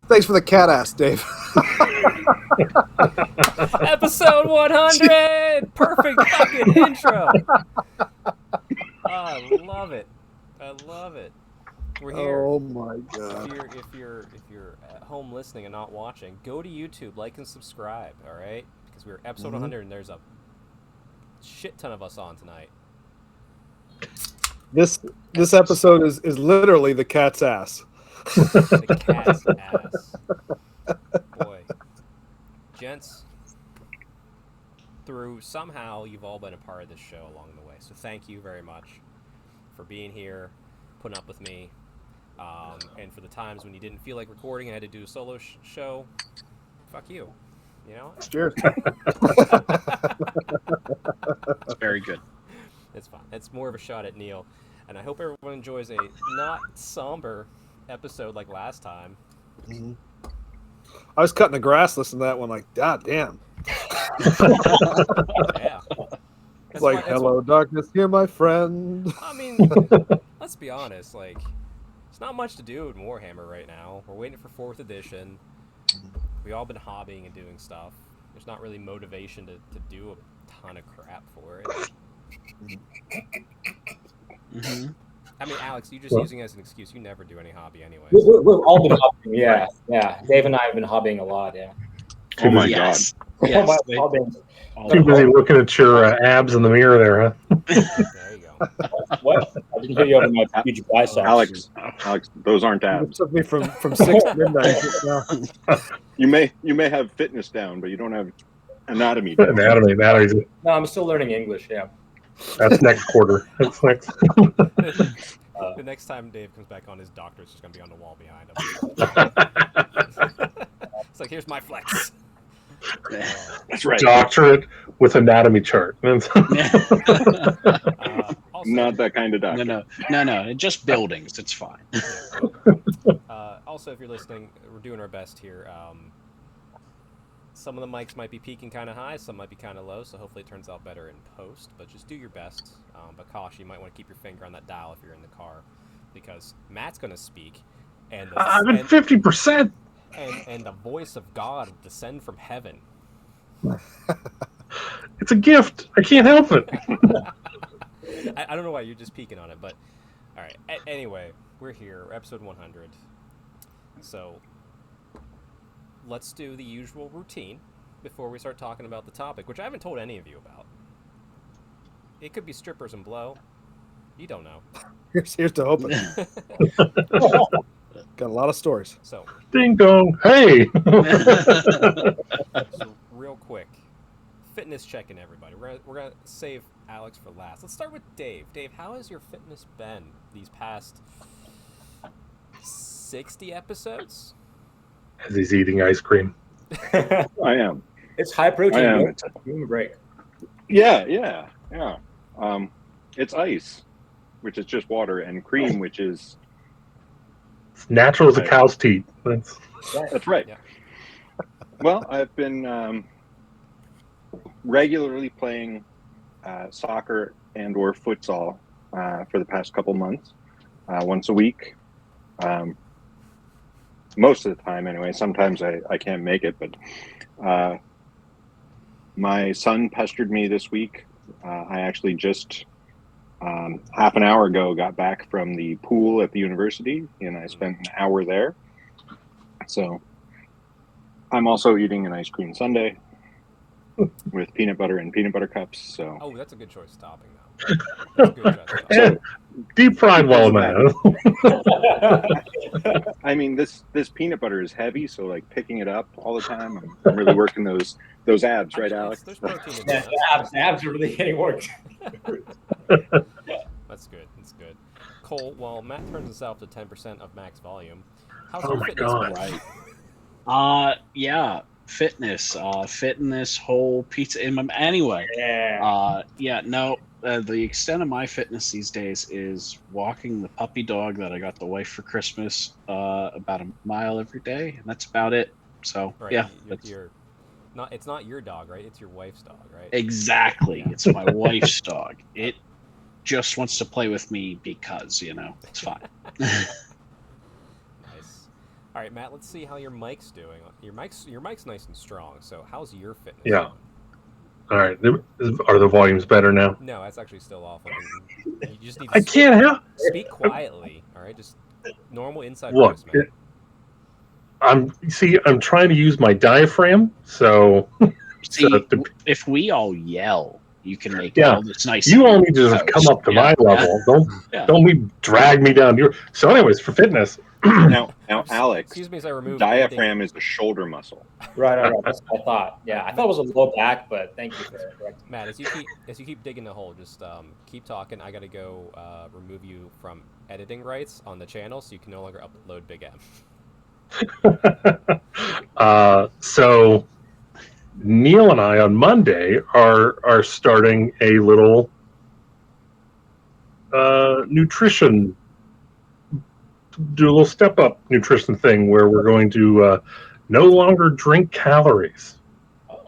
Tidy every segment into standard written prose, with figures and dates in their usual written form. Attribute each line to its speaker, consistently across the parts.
Speaker 1: Thanks for the cat ass, Dave.
Speaker 2: Episode 100! Perfect fucking intro! I love it. I love it. We're here.
Speaker 1: Oh my god.
Speaker 2: If you're at home listening and not watching, go to YouTube, like and subscribe, alright? Because we're episode 100 and there's a shit ton of us on tonight.
Speaker 1: This episode is literally the cat's ass.
Speaker 2: The cat's ass. Boy. Gents, somehow you've all been a part of this show along the way. So thank you very much for being here, putting up with me, and for the times when you didn't feel like recording and had to do a solo show. Fuck you. You know?
Speaker 1: Cheers.
Speaker 3: It's very good.
Speaker 2: It's fine. It's more of a shot at Neil. And I hope everyone enjoys a not somber episode like last time.
Speaker 1: Mm-hmm. I was cutting the grass listening to that one like, God damn.
Speaker 2: Yeah.
Speaker 1: It's like, hello, darkness, you're my friend.
Speaker 2: I mean, let's be honest. Like, there's not much to do in Warhammer right now. We're waiting for 4th edition. We've all been hobbying and doing stuff. There's not really motivation to do a ton of crap for it.
Speaker 3: Mm-hmm.
Speaker 2: I mean, Alex, you just using it as an excuse. You never do any hobby anyway.
Speaker 4: We've all been hobbying, yeah. Dave and I have been hobbying a lot, yeah.
Speaker 5: Oh my
Speaker 3: God.
Speaker 4: Yes,
Speaker 5: Too busy looking at your abs in the mirror there, huh?
Speaker 2: There you go.
Speaker 4: What? I didn't hear you over my huge biceps.
Speaker 5: Alex, those aren't
Speaker 1: It
Speaker 5: abs.
Speaker 1: took me from 6 to midnight.
Speaker 5: You may have fitness down, but you don't have anatomy down.
Speaker 4: No, I'm still learning English, yeah.
Speaker 5: That's next quarter. That's next.
Speaker 2: The next time Dave comes back on, his doctor's just going to be on the wall behind him. It's like, here's my flex.
Speaker 5: That's right.
Speaker 6: Doctorate with anatomy chart.
Speaker 2: Also,
Speaker 5: Not that kind of doctor.
Speaker 3: No. Just buildings. It's fine.
Speaker 2: Also, if you're listening, we're doing our best here. Some of the mics might be peaking kind of high, some might be kind of low, so hopefully it turns out better in post. But just do your best. But caution, you might want to keep your finger on that dial if you're in the car, because Matt's going to speak, and
Speaker 6: I'm at 50%.
Speaker 2: And the voice of God will descend from heaven.
Speaker 6: It's a gift. I can't help it.
Speaker 2: I don't know why you're just peeking on it, but all right. Anyway, we're here, episode 100. So let's do the usual routine before we start talking about the topic, which I haven't told any of you about. It could be strippers and blow. You don't know.
Speaker 1: Here's to hoping. Got a lot of stories.
Speaker 2: So,
Speaker 6: Ding dong. Hey.
Speaker 2: so real quick, fitness checking everybody. We're gonna save Alex for last. Let's start with Dave. Dave, how has your fitness been these past 60 episodes?
Speaker 6: As he's eating ice cream.
Speaker 5: I am.
Speaker 4: It's high protein.
Speaker 5: I am.
Speaker 4: Give me a break.
Speaker 5: Yeah. It's ice, which is just water, and cream, which is...
Speaker 6: It's natural as a cow's teeth.
Speaker 5: That's right.
Speaker 2: Yeah.
Speaker 5: Well, I've been regularly playing soccer and or futsal for the past couple months, once a week. Most of the time, anyway. Sometimes I can't make it, but my son pestered me this week. I actually just half an hour ago got back from the pool at the university, and I spent an hour there. So I'm also eating an ice cream sundae with peanut butter and peanut butter cups. So
Speaker 2: that's a good choice of topping, though. That's a good choice of topping.
Speaker 6: And deep fried watermelon.
Speaker 5: I mean, this peanut butter is heavy, so like picking it up all the time, I'm really working those abs, right, Alex?
Speaker 2: There's protein in
Speaker 4: Yeah,
Speaker 2: that.
Speaker 4: abs are really getting work.
Speaker 2: That's good. Cole, while Matt turns himself to 10% of max volume, how's
Speaker 6: Oh
Speaker 2: your
Speaker 6: my
Speaker 2: fitness
Speaker 6: God.
Speaker 2: been?
Speaker 3: Yeah, fitness, fitness, whole pizza. Anyway, the extent of my fitness these days is walking the puppy dog that I got the wife for Christmas about a mile every day, and that's about it. So
Speaker 2: Right,
Speaker 3: yeah,
Speaker 2: it's not your dog, right? It's your wife's dog, right?
Speaker 3: exactly. It's my wife's dog. It just wants to play with me because it's fine.
Speaker 2: Nice. All right, Matt. Let's see how your mic's doing. Your mic's nice and strong. So how's your fitness?
Speaker 6: Yeah.
Speaker 2: Doing?
Speaker 6: All right. Are the volumes better now?
Speaker 2: No, that's actually still awful. You just need to
Speaker 6: I can't help.
Speaker 2: speak quietly. All right, just normal inside
Speaker 6: Look,
Speaker 2: voice, man.
Speaker 6: I'm trying to use my diaphragm, so
Speaker 3: See,
Speaker 6: so
Speaker 3: if we all yell, you can make
Speaker 6: Yeah.
Speaker 3: all this nice.
Speaker 6: you all need to just come up to my level.
Speaker 3: Yeah.
Speaker 6: Don't drag me down. So, anyways, for fitness,
Speaker 5: Now, Alex,
Speaker 2: Excuse me as I remove
Speaker 5: diaphragm is a shoulder muscle.
Speaker 4: Right. That's what I thought. Yeah, I thought it was a low back, but thank you for correcting.
Speaker 2: Matt, as you keep digging the hole, just keep talking. I gotta go remove you from editing rights on the channel, so you can no longer upload Big M.
Speaker 6: so Neil and I on Monday are starting a little nutrition, do a little step up nutrition thing where we're going to no longer drink calories.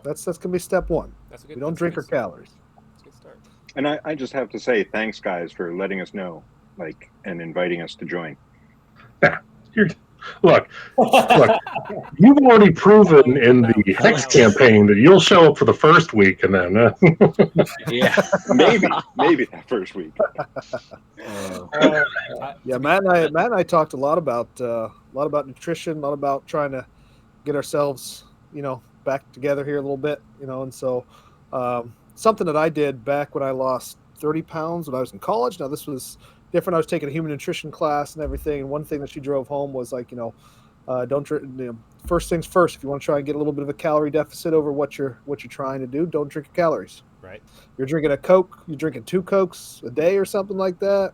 Speaker 1: That's gonna be step one.
Speaker 2: That's a good.
Speaker 1: We don't
Speaker 2: that's a
Speaker 1: drink
Speaker 2: good
Speaker 1: our
Speaker 2: start.
Speaker 1: calories.
Speaker 2: That's a good start.
Speaker 5: And I just have to say thanks, guys, for letting us know, and inviting us to join.
Speaker 6: Look, you've already proven in the Hex campaign that you'll show up for the first week and then
Speaker 3: Yeah.
Speaker 5: Maybe that first week.
Speaker 1: Yeah, Matt and I talked a lot about nutrition, a lot about trying to get ourselves, back together here a little bit, and so something that I did back when I lost 30 pounds when I was in college. Now this was different. I was taking a human nutrition class and everything, and one thing that she drove home was like, don't drink. First things first. If you want to try and get a little bit of a calorie deficit over what you're trying to do, don't drink your calories.
Speaker 2: Right.
Speaker 1: You're drinking a Coke. You're drinking 2 Cokes a day or something like that.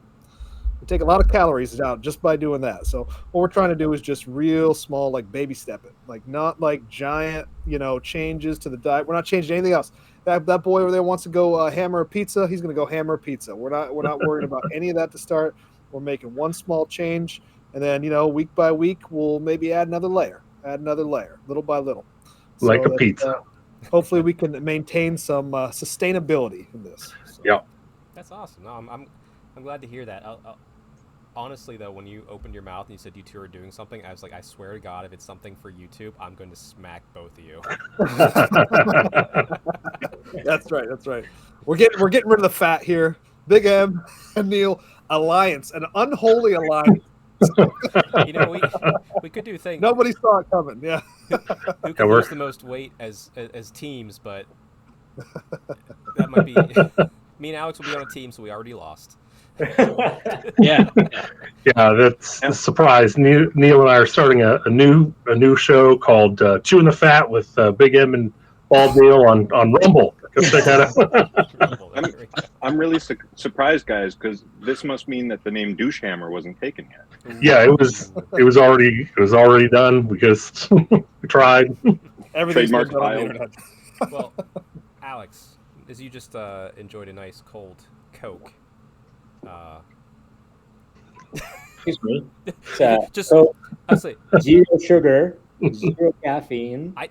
Speaker 1: You take a lot of calories out just by doing that. So what we're trying to do is just real small, like baby step it, like not like giant, changes to the diet. We're not changing anything else. That boy over there wants to go hammer a pizza. He's going to go hammer a pizza. We're not worried about any of that to start. We're making one small change, and then week by week we'll maybe add another layer, little by little,
Speaker 6: like
Speaker 1: so
Speaker 6: a pizza.
Speaker 1: Hopefully we can maintain some sustainability in this. So.
Speaker 6: Yeah.
Speaker 2: That's awesome. No, I'm glad to hear that. Honestly, though, when you opened your mouth and you said you two are doing something, I was like, I swear to God, if it's something for YouTube, I'm going to smack both of you.
Speaker 1: That's right. We're getting rid of the fat here. Big M and Neil alliance, an unholy alliance.
Speaker 2: We could do things.
Speaker 1: Nobody saw it coming. Yeah.
Speaker 2: Who can lose the most weight as teams? But that might be. Me and Alex will be on a team, so we already lost.
Speaker 3: Yeah.
Speaker 6: That's a surprise. Neil and I are starting a new show called Chewing the Fat with Big M and Bald Neil on Rumble. Go check that out.
Speaker 5: I'm really surprised, guys, because this must mean that the name Douchehammer wasn't taken yet.
Speaker 6: Yeah, it was already done. We just we tried.
Speaker 1: Everything's
Speaker 5: Trademark
Speaker 1: been done on the
Speaker 5: filed.
Speaker 1: internet.
Speaker 2: Well, Alex, as you just enjoyed a nice cold Coke.
Speaker 4: Excuse me.
Speaker 2: Just
Speaker 4: So
Speaker 2: I'll say
Speaker 4: 0 sugar, 0 caffeine,
Speaker 2: I-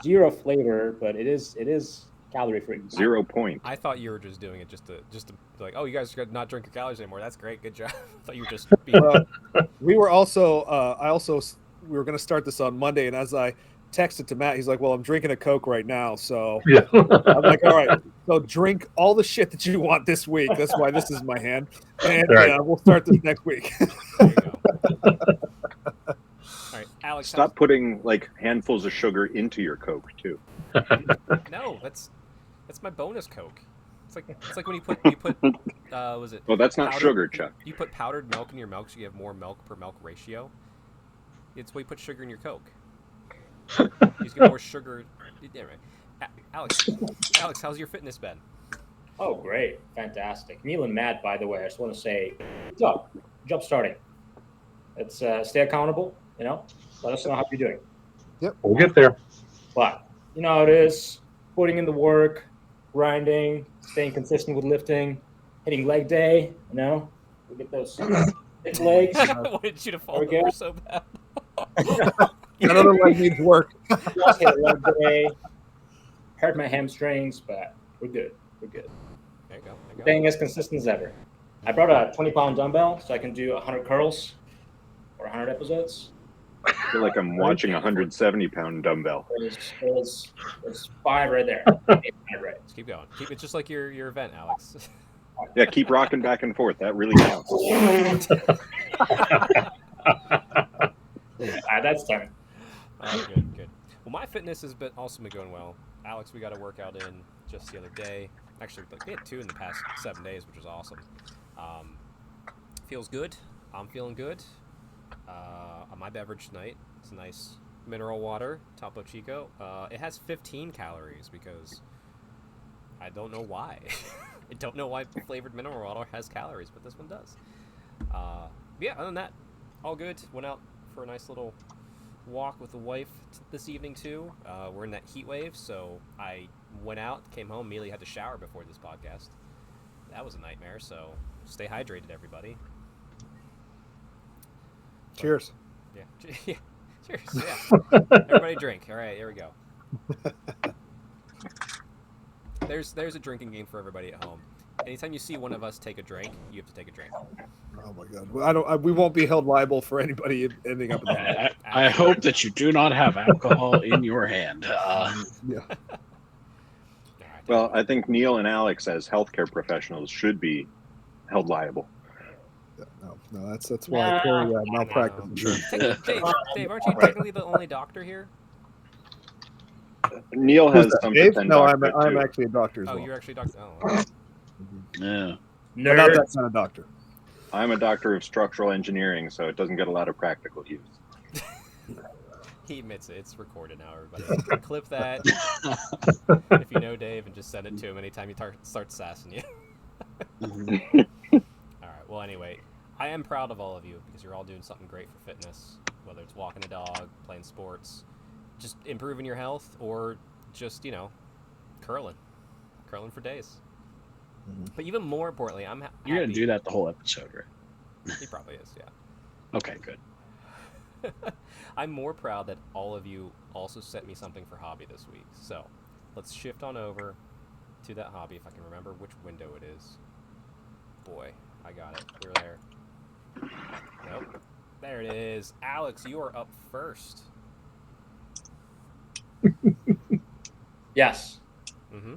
Speaker 4: 0 flavor, but it is calorie free.
Speaker 5: 0 point.
Speaker 2: I thought you were just doing it just to be like, oh, you guys are not drinking calories anymore. That's great, good job. I thought you were just being
Speaker 1: We were also we were going to start this on Monday, and as I texted to Matt, he's like, well, I'm drinking a Coke right now, so
Speaker 6: Yeah.
Speaker 1: I'm like, all right, so drink all the shit that you want this week. That's why this is my hand, and
Speaker 6: Right.
Speaker 1: we'll start this next week.
Speaker 2: There you go. All right, Alex.
Speaker 5: Stop putting handfuls of sugar into your Coke too.
Speaker 2: No, that's my bonus Coke. It's like when you put was it?
Speaker 5: Well, that's not
Speaker 2: powdered-
Speaker 5: sugar, Chuck.
Speaker 2: You put powdered milk in your milk, so you have more milk per milk ratio. It's why you put sugar in your Coke. You just get more sugar. Anyway, Alex, how's your fitness been?
Speaker 4: Oh, great. Fantastic. Neil and Matt, by the way, I just want to say, good job starting. Let's stay accountable, let us know how you're doing.
Speaker 6: We'll get there.
Speaker 4: But, you know how it is, putting in the work, grinding, staying consistent with lifting, hitting leg day, we get those thick legs.
Speaker 2: I wanted you to fall
Speaker 4: There we
Speaker 2: over
Speaker 4: go.
Speaker 2: so bad.
Speaker 1: Another leg needs work.
Speaker 4: Just hit leg day, hurt my hamstrings, but we're good.
Speaker 2: There you go.
Speaker 4: Staying as consistent as ever. I brought a 20-pound dumbbell so I can do 100 curls or 100 episodes.
Speaker 5: I feel like I'm watching a 170-pound dumbbell.
Speaker 4: There's 5 right there. 8, right.
Speaker 2: Let's keep going. Keep it just like your event, Alex.
Speaker 5: Yeah, keep rocking back and forth. That really counts.
Speaker 4: That's 10.
Speaker 2: Good. Well, my fitness has also been going well. Alex, we got a workout in just the other day. Actually, we had 2 in the past 7 days, which was awesome. Feels good. I'm feeling good. My beverage tonight, it's a nice mineral water, Topo Chico. It has 15 calories because I don't know why. I don't know why flavored mineral water has calories, but this one does. Yeah, other than that, all good. Went out for a nice little walk with the wife this evening too. We're in that heat wave, so I went out, came home, immediately had to shower before this podcast. That was a nightmare, so stay hydrated, everybody.
Speaker 1: Cheers.
Speaker 2: Yeah. Cheers. Yeah. Everybody drink. All right, here we go. There's a drinking game for everybody at home. Anytime you see one of us take a drink, you have to take a drink.
Speaker 1: Oh my God! Well, we won't be held liable for anybody ending up in that.
Speaker 3: I hope that you do not have alcohol in your hand.
Speaker 1: Yeah.
Speaker 5: Well, I think Neil and Alex, as healthcare professionals, should be held liable.
Speaker 1: No, that's why I carry malpractice insurance.
Speaker 2: Dave, aren't you technically the only doctor here?
Speaker 5: Neil has some
Speaker 1: Dave?
Speaker 5: pretend
Speaker 1: No,
Speaker 5: doctorate,
Speaker 1: I'm
Speaker 5: too.
Speaker 1: actually a doctor as well.
Speaker 2: Oh, you're actually a doctor. Oh, okay.
Speaker 3: Yeah.
Speaker 1: But not that kind of doctor.
Speaker 5: I'm a doctor of structural engineering, so it doesn't get a lot of practical use.
Speaker 2: He admits it. It's recorded now, everybody. Clip that if you know Dave and just send it to him anytime he starts sassing you. All right. Well, anyway, I am proud of all of you because you're all doing something great for fitness, whether it's walking a dog, playing sports, just improving your health, or just, curling for days. But even more importantly, I'm happy.
Speaker 3: You're going to do that the whole episode, right?
Speaker 2: He probably is, yeah.
Speaker 3: Okay, good.
Speaker 2: I'm more proud that all of you also sent me something for hobby this week. So let's shift on over to that hobby if I can remember which window it is. Boy, I got it. We're there. Nope. There it is. Alex, you are up first.
Speaker 4: Yes.
Speaker 2: Mm-hmm.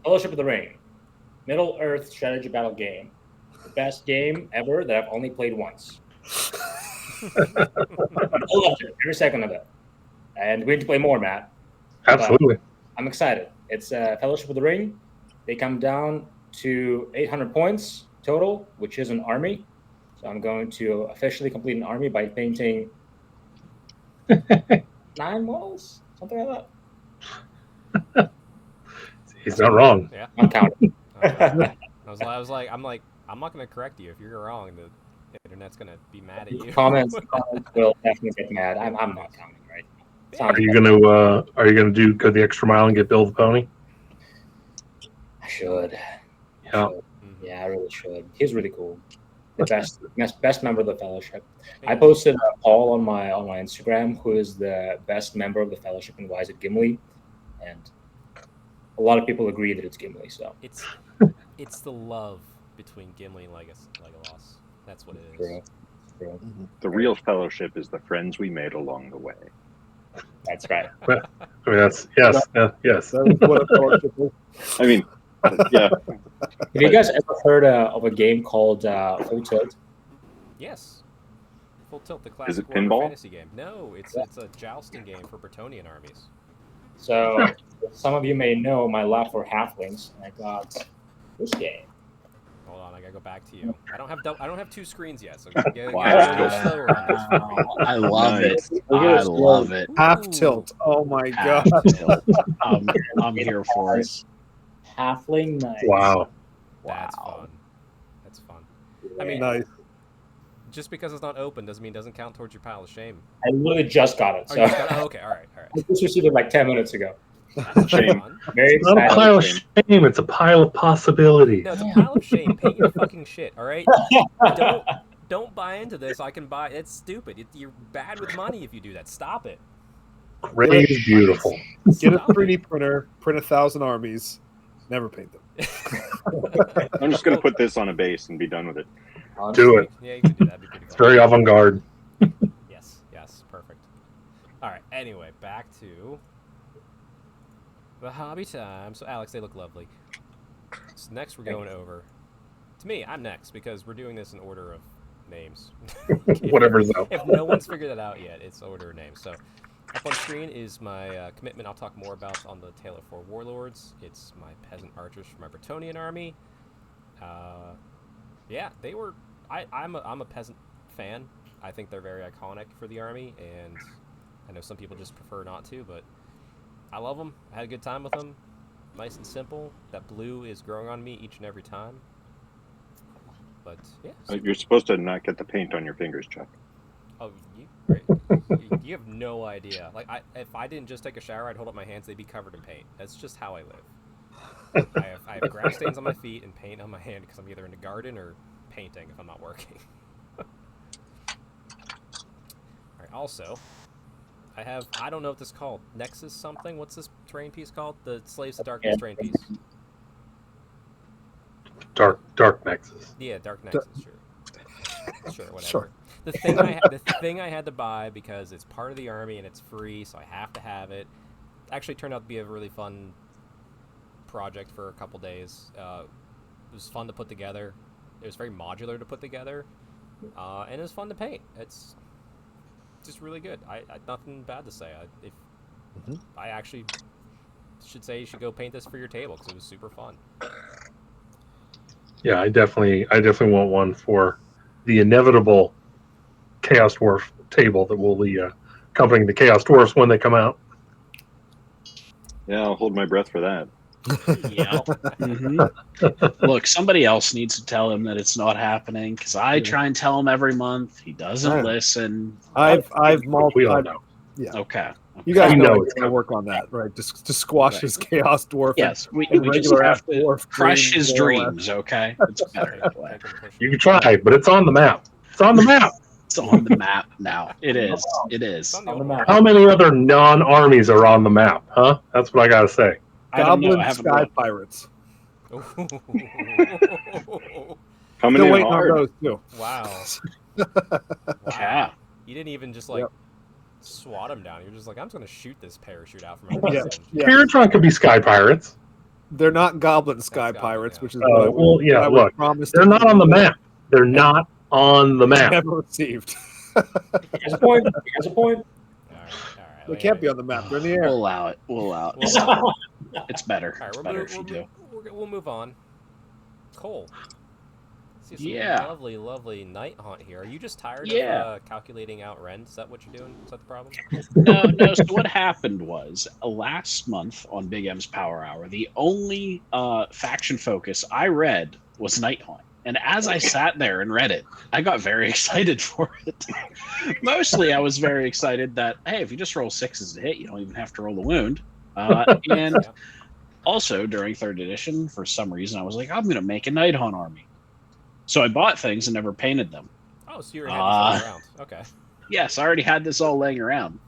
Speaker 4: Fellowship of the Ring. Middle-earth strategy battle game. The best game ever that I've only played once. I loved it, every second of it. And we're going to play more, Matt.
Speaker 6: Absolutely.
Speaker 4: I'm excited. It's Fellowship of the Ring. They come down to 800 points total, which is an army. So I'm going to officially complete an army by painting 9 walls, something like that.
Speaker 6: He's not wrong.
Speaker 2: Yeah.
Speaker 4: I'm counting.
Speaker 2: I was like, I'm not going to correct you. If you're wrong, the internet's going to be mad at you.
Speaker 4: Comments will definitely get mad. I'm not counting, right?
Speaker 6: Are you gonna go the extra mile and get Bill the pony?
Speaker 4: I should.
Speaker 6: Yeah.
Speaker 4: Yeah, I really should. He's really cool. The best member of the fellowship. I posted a poll on my Instagram who is the best member of the fellowship and why is it Gimli, and a lot of people agree that it's Gimli. So
Speaker 2: it's the love between Gimli and Legolas. That's what it is.
Speaker 4: True.
Speaker 5: The real fellowship is the friends we made along the way.
Speaker 4: That's right.
Speaker 6: I mean, that's yes.
Speaker 1: That's what a fellowship is.
Speaker 5: I mean, yeah.
Speaker 4: Have you guys ever heard of a game called Full Tilt?
Speaker 2: Yes. Full Tilt, the classic
Speaker 5: Is it
Speaker 2: Warhammer
Speaker 5: pinball?
Speaker 2: fantasy game. No, it's a jousting game for Bretonnian armies.
Speaker 4: So some of you may know my love for halflings. I got this game.
Speaker 2: Hold on, I gotta go back to you. I don't have 2 screens yet, so go
Speaker 3: Wow.
Speaker 2: slower on this for me.
Speaker 3: I love
Speaker 5: Nice.
Speaker 3: it. I love it.
Speaker 1: Half
Speaker 2: Ooh.
Speaker 1: tilt. Oh my
Speaker 3: Half
Speaker 1: God.
Speaker 3: tilt. I'm here for it.
Speaker 4: Halfling Knights.
Speaker 6: Wow.
Speaker 2: That's fun. That's fun. I mean,
Speaker 1: Nice.
Speaker 2: just because it's not open doesn't mean it doesn't count towards your pile of shame.
Speaker 4: I literally just got it.
Speaker 2: Oh,
Speaker 4: So
Speaker 2: you just got, okay, all right.
Speaker 4: I just received it like 10 minutes ago.
Speaker 2: That's
Speaker 5: Shame.
Speaker 2: fun.
Speaker 4: Very
Speaker 6: It's not a
Speaker 4: excited.
Speaker 6: pile of shame. It's a pile of possibilities.
Speaker 2: No, it's a pile of shame. Paint your fucking shit, all right? Don't buy into this. I can buy. It's stupid. You're bad with money if you do that. Stop it.
Speaker 6: Gray is beautiful.
Speaker 1: Get a
Speaker 2: Stop it.
Speaker 1: 3D printer, print 1,000 armies, never paint them.
Speaker 5: I'm just going to put this on a base and be done with it.
Speaker 6: Do it.
Speaker 2: Yeah, you can do that. That'd be pretty
Speaker 6: It's
Speaker 2: fun.
Speaker 6: very avant-garde.
Speaker 2: Yes, perfect. back to the hobby time. So, Alex, they look lovely. So next, we're going over to me. I'm next because we're doing this in order of names.
Speaker 6: Whatever's up.
Speaker 2: If no one's figured that out yet, it's order of names. So, up on screen is my commitment I'll talk more about on the Tale of Four Warlords. It's my peasant archers from my Bretonnian army. Yeah, they were. I'm a peasant fan. I think they're very iconic for the army, and I know some people just prefer not to, but I love them. I had a good time with them. Nice and simple. That blue is growing on me each and every time. But yeah.
Speaker 5: You're supposed to not get the paint on your fingers, Chuck.
Speaker 2: Oh, you have no idea. Like, if I didn't just take a shower, I'd hold up my hands; they'd be covered in paint. That's just how I live. I have grass stains on my feet and paint on my hand because I'm either in the garden or painting if I'm not working. All right. Also, I don't know what this is called. Nexus something? What's this terrain piece called? The Slaves to Darkness terrain piece.
Speaker 6: Dark Nexus.
Speaker 2: Yeah, Dark Nexus, sure, whatever.
Speaker 1: Sure.
Speaker 2: The thing I had to buy because it's part of the army and it's free, so I have to have it. Actually turned out to be a really fun project for a couple days. It was fun to put together. It was very modular to put together, and it was fun to paint. It's just really good. I nothing bad to say. I actually should say you should go paint this for your table because it was super fun.
Speaker 6: Yeah, I definitely want one for the inevitable Chaos Dwarf table that will be accompanying the Chaos Dwarfs when they come out.
Speaker 5: Yeah, I'll hold my breath for that.
Speaker 3: Yeah. Mm-hmm. Look, somebody else needs to tell him that it's not happening because I try and tell him every month. He doesn't listen.
Speaker 1: I've
Speaker 6: We all know.
Speaker 1: Yeah.
Speaker 3: Okay.
Speaker 1: You guys
Speaker 6: We
Speaker 1: know
Speaker 6: know
Speaker 1: we're
Speaker 6: it's
Speaker 1: going to work on that, right? Just to squash his Chaos Dwarf.
Speaker 3: Yes, we
Speaker 1: and
Speaker 3: just
Speaker 1: regular
Speaker 3: have to
Speaker 1: dwarf
Speaker 3: crush
Speaker 1: dreams,
Speaker 3: his
Speaker 1: more or less.
Speaker 3: dreams, okay? It's better that way.
Speaker 6: You can try, but it's on the map. It's on the map.
Speaker 3: It's on the map now. It is. It is.
Speaker 2: On the
Speaker 4: On the
Speaker 2: old
Speaker 4: map.
Speaker 6: How many other non-armies are on the map, huh? That's what I gotta say.
Speaker 3: I don't know.
Speaker 1: Goblin
Speaker 3: I haven't
Speaker 1: Sky
Speaker 3: looked.
Speaker 1: Pirates.
Speaker 5: Coming
Speaker 1: Still
Speaker 5: in
Speaker 1: waiting
Speaker 5: hard.
Speaker 1: on those too.
Speaker 2: Wow.
Speaker 3: Yeah.
Speaker 2: You didn't even just swat him down. You're just like, I'm just gonna shoot this parachute out from my
Speaker 1: Yeah.
Speaker 2: waist.
Speaker 1: Yeah.
Speaker 6: Spiritron could be Sky Pirates.
Speaker 1: They're not Goblin Sky
Speaker 2: Goblin,
Speaker 1: Pirates,
Speaker 2: yeah.
Speaker 1: which is
Speaker 6: Oh,
Speaker 1: what I
Speaker 6: well,
Speaker 1: would,
Speaker 6: yeah,
Speaker 1: what I would
Speaker 6: look,
Speaker 1: promise.
Speaker 6: They're not on the map. They're not on the map.
Speaker 1: Never received.
Speaker 4: Here's a point. Here's a point.
Speaker 2: All right.
Speaker 1: They can't be on the map. They're in the air.
Speaker 3: We'll allow it. We'll allow it.
Speaker 2: Well,
Speaker 3: It's better.
Speaker 2: all right,
Speaker 3: It's
Speaker 2: we're
Speaker 3: better
Speaker 2: move,
Speaker 3: if you
Speaker 2: we're
Speaker 3: do.
Speaker 2: move, we'll move on. Cole. See some
Speaker 3: Yeah.
Speaker 2: lovely, lovely night hunt here. Are you just tired
Speaker 3: Yeah.
Speaker 2: of calculating out rend? Is that what you're doing? Is that the problem?
Speaker 3: No. So what happened was last month on Big M's Power Hour, the only faction focus I read was Night Hunt. And as I sat there and read it, I got very excited for it. Mostly, I was very excited that, hey, if you just roll sixes to hit, you don't even have to roll a wound. And
Speaker 2: Yeah.
Speaker 3: also, during 3rd edition, for some reason, I was like, I'm going to make a Night Hunt army. So I bought things and never painted them.
Speaker 2: Oh, so you already had this all around. Okay.
Speaker 3: Yes, I already had this all laying around.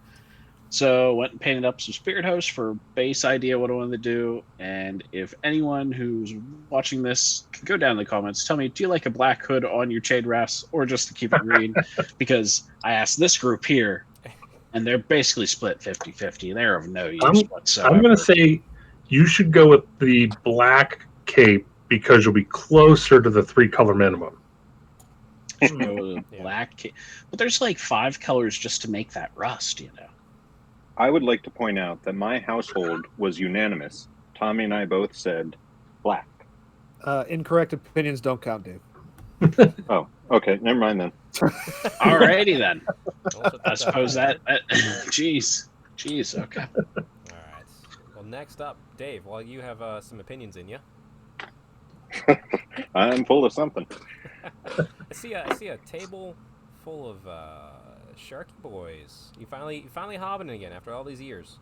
Speaker 3: So went and painted up some Spirit Hosts for base idea what I wanted to do. And if anyone who's watching this can go down in the comments, tell me, do you like a black hood on your Chain Rafts or just to keep it green? Because I asked this group here, and they're basically split 50-50. They're of no use whatsoever.
Speaker 6: I'm going to say you should go with the black cape because you'll be closer to the 3-color minimum.
Speaker 3: So black, but there's like 5 colors just to make that rust, you know.
Speaker 5: I would like to point out that my household was unanimous. Tommy and I both said black.
Speaker 1: Incorrect opinions don't count, Dave.
Speaker 5: Oh, okay. Never mind then.
Speaker 3: Alrighty then.
Speaker 2: Don't
Speaker 3: I suppose that jeez, okay.
Speaker 2: All right. Well, next up, Dave. Well, you have some opinions in you.
Speaker 5: I'm full of something.
Speaker 2: I see a table full of Sharky boys. You finally hobbing again after all these years.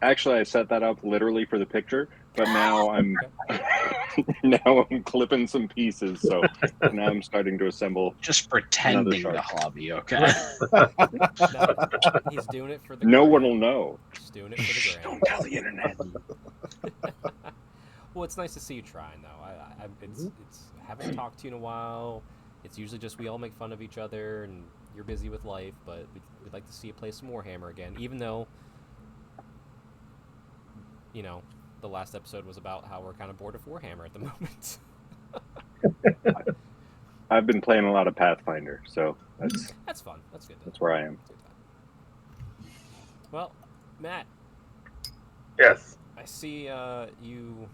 Speaker 5: Actually, I set that up literally for the picture, but now I'm now I'm clipping some pieces. So now I'm starting to assemble.
Speaker 3: Just pretending
Speaker 5: Another
Speaker 3: the
Speaker 5: shark.
Speaker 3: hobby, okay?
Speaker 2: No, he's doing it for the.
Speaker 5: No
Speaker 2: gram.
Speaker 5: one will know.
Speaker 2: He's doing it for the gram.
Speaker 3: Don't tell the internet.
Speaker 2: Well, it's nice to see you trying, though. It's haven't talked to you in a while. It's usually just we all make fun of each other, and you're busy with life, but we'd like to see you play some Warhammer again, even though, you know, the last episode was about how we're kind of bored of Warhammer at the moment.
Speaker 5: I've been playing a lot of Pathfinder, so
Speaker 2: That's fun. That's good.
Speaker 5: that's where I am.
Speaker 2: Well, Matt,
Speaker 6: Yes.
Speaker 2: I see you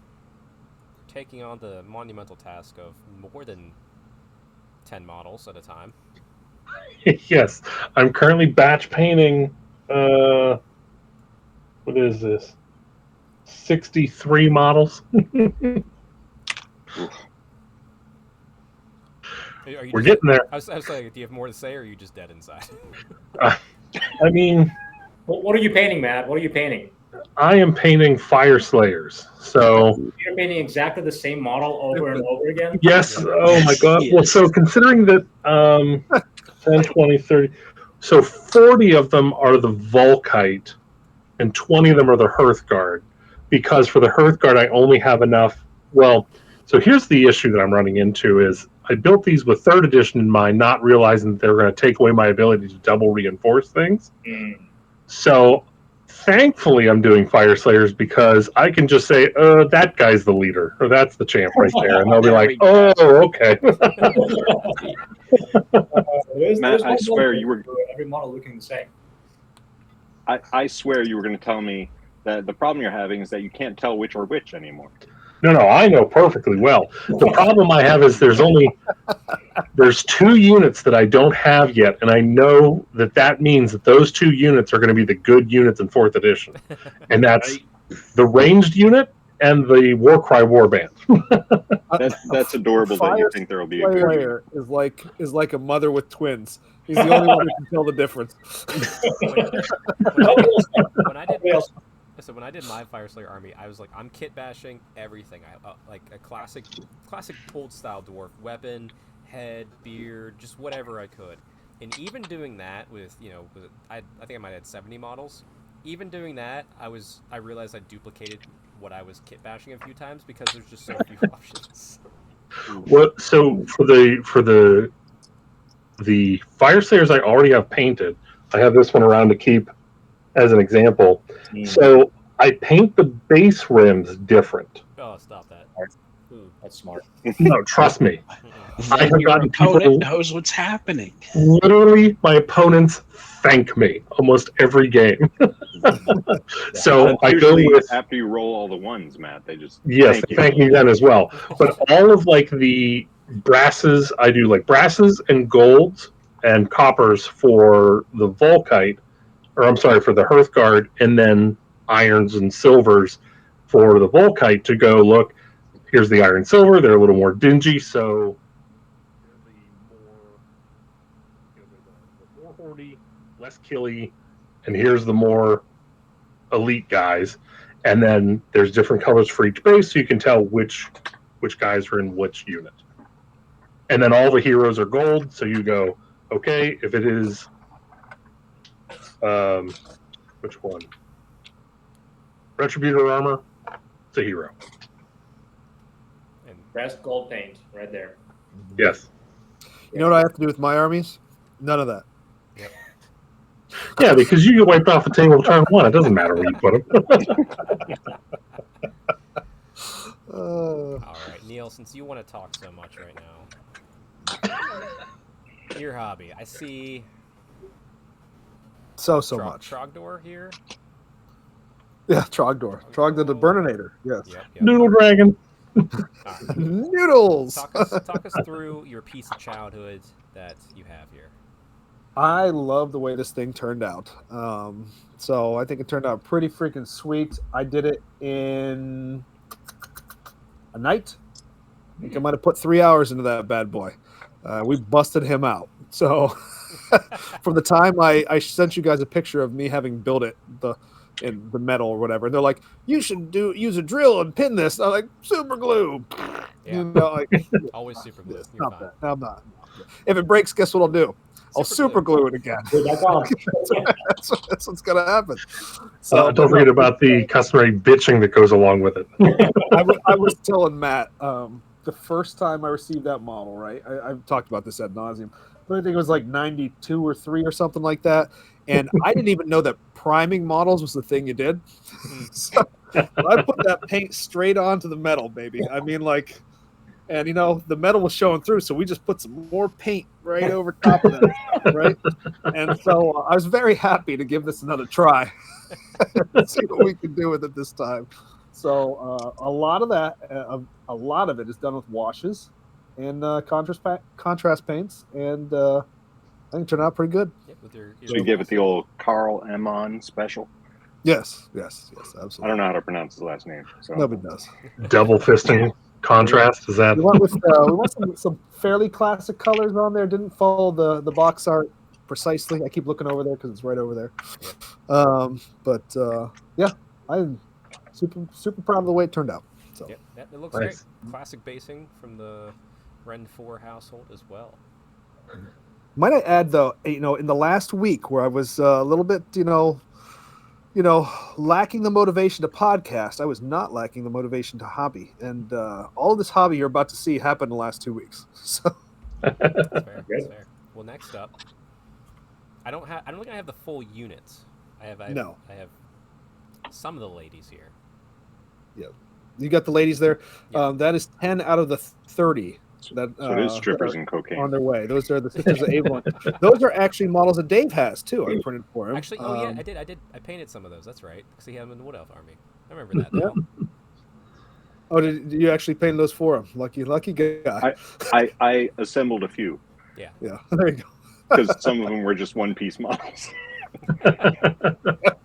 Speaker 2: taking on the monumental task of more than 10 models at a time.
Speaker 6: Yes. I'm currently batch painting. What is this? 63 models. We're getting there.
Speaker 2: I was like, do you have more to say, or are you just dead inside?
Speaker 6: I mean,
Speaker 4: What are you painting, Matt? What are you painting?
Speaker 6: I am painting Fire Slayers. So
Speaker 4: You're painting exactly the same model over and over again?
Speaker 6: yes.
Speaker 2: Yeah.
Speaker 6: Oh my God.
Speaker 3: Yes.
Speaker 6: Well, so considering that 10, 20, 30, so 40 of them are the Volkite and 20 of them are the Hearthguard. Because for the Hearthguard, I only have enough. Well, so here's the issue that I'm running into is I built these with 3rd edition in mind, not realizing that they were going to take away my ability to double reinforce things. So thankfully I'm doing Fire Slayers because I can just say, that guy's the leader, or that's the champ right there. And they'll be
Speaker 3: There
Speaker 6: like,
Speaker 3: we go.
Speaker 6: oh, okay.
Speaker 5: Matt, I swear you were.
Speaker 4: Every model looking the same.
Speaker 5: I swear you were going to tell me that the problem you're having is that you can't tell which are which anymore.
Speaker 6: No, I know perfectly well. The problem I have is there's 2 units that I don't have yet, and I know that means that those 2 units are going to be the good units in 4th edition. And that's the ranged unit and the Warcry Warband.
Speaker 5: That's adorable that you think there will be a good unit.
Speaker 1: Player is like a mother with twins. He's the only one who can tell the difference.
Speaker 2: When I did my Fire Slayer army, I was like, I'm kit bashing everything. I like a classic old style dwarf weapon, head, beard, just whatever I could. And even doing that with, I think I might have had 70 models. Even doing that, I realized I duplicated what I was kit bashing a few times because there's just so few options.
Speaker 6: Well, so for the Fire Slayers I already have painted, I have this one around to keep as an example. So I paint the base rims different.
Speaker 2: Oh, stop that.
Speaker 4: That's smart.
Speaker 6: No, trust me. I have
Speaker 3: Your
Speaker 6: gotten
Speaker 3: opponent
Speaker 6: people,
Speaker 3: knows what's happening.
Speaker 6: literally, my opponents thank me almost every game. So
Speaker 5: That's
Speaker 6: I go
Speaker 5: usually
Speaker 6: with
Speaker 5: after you roll all the ones, Matt. They just
Speaker 6: yes,
Speaker 5: you.
Speaker 6: thank me then as well. But all of like the brasses, I do like brasses and golds and coppers for the Volkite, or I'm sorry, for the Hearthguard, and then irons and silvers for the Volkite to go, look, here's the iron silver, they're a little more dingy, so the more hoardy, less killy, and here's the more elite guys. And then there's different colors for each base, so you can tell which guys are in which unit. And then all the heroes are gold, so you go, okay, if it is which one? Retributor armor, it's a hero.
Speaker 2: And
Speaker 4: Best gold paint right there.
Speaker 6: Yes.
Speaker 1: You know what I have to do with my armies? None of that.
Speaker 6: Yeah, because you get wiped off the table turn 1. It doesn't matter where you put them.
Speaker 2: all right, Neil, since you want to talk so much right now, your hobby. I see
Speaker 1: So much.
Speaker 2: Trogdor here.
Speaker 1: Yeah, Trogdor. Trogdor the Burninator. Yes.
Speaker 2: Yep.
Speaker 6: Noodle Dragon.
Speaker 2: All right.
Speaker 1: Noodles.
Speaker 2: Talk us through your piece of childhood that you have here.
Speaker 1: I love the way this thing turned out. So I think it turned out pretty freaking sweet. I did it in a night. I think I might have put 3 hours into that bad boy. We busted him out. So from the time I sent you guys a picture of me having built it, in the metal or whatever, and they're like, you should use a drill and pin this. And I'm like, super glue.
Speaker 2: Yeah.
Speaker 1: You know, like,
Speaker 2: Always super glue. You're
Speaker 1: not
Speaker 2: fine.
Speaker 1: that. I'm not. If it breaks, guess what I'll do? I'll super glue it again. That's what's gonna happen. So
Speaker 6: Don't forget about the customary bitching that goes along with it.
Speaker 1: I was telling Matt, the first time I received that model, right? I've talked about this ad nauseum, but I think it was like 92 or 3 or something like that. And I didn't even know that priming models was the thing you did. So I put that paint straight onto the metal, baby. I mean, like, and the metal was showing through, so we just put some more paint right over top of that stuff, right? And so I was very happy to give this another try. See what we can do with it this time. So a lot of that, a lot of it is done with washes and contrast paints, and I think it turned out pretty good.
Speaker 2: Yeah, with your
Speaker 5: So you give it the old Carl Emon special.
Speaker 1: Yes, absolutely.
Speaker 5: I don't know how to pronounce his last name. So.
Speaker 1: Nobody does.
Speaker 6: Double fisting contrast, is that?
Speaker 1: We went some fairly classic colors on there. Didn't follow the box art precisely. I keep looking over there because it's right over there. Yeah, I'm super proud of the way it turned out. So
Speaker 2: yeah, it looks
Speaker 6: Nice.
Speaker 2: great. Classic basing from the Ren 4 household as well.
Speaker 1: might I add though, in the last week where I was a little bit, lacking the motivation to podcast, I was not lacking the motivation to hobby, and all of this hobby you're about to see happened in the last 2 weeks. So
Speaker 2: That's fair. That's fair. Well, next up, I don't think I have the full units. I have some of the ladies here.
Speaker 1: you got the ladies there.
Speaker 2: Yeah.
Speaker 1: That is 10 out of the 30. That,
Speaker 5: So it is strippers
Speaker 1: that are
Speaker 5: and cocaine.
Speaker 1: on their way. Those are the Sisters of Avon. Those are actually models that Dave has too. I printed for him.
Speaker 2: Actually, I did. I painted some of those. That's right, because he had them in the Wood Elf army. I remember that now.
Speaker 1: Oh, did you actually paint those for him? Lucky guy.
Speaker 5: I assembled a few
Speaker 2: Yeah.
Speaker 1: Yeah, there you go.
Speaker 5: because some of them were just one-piece models.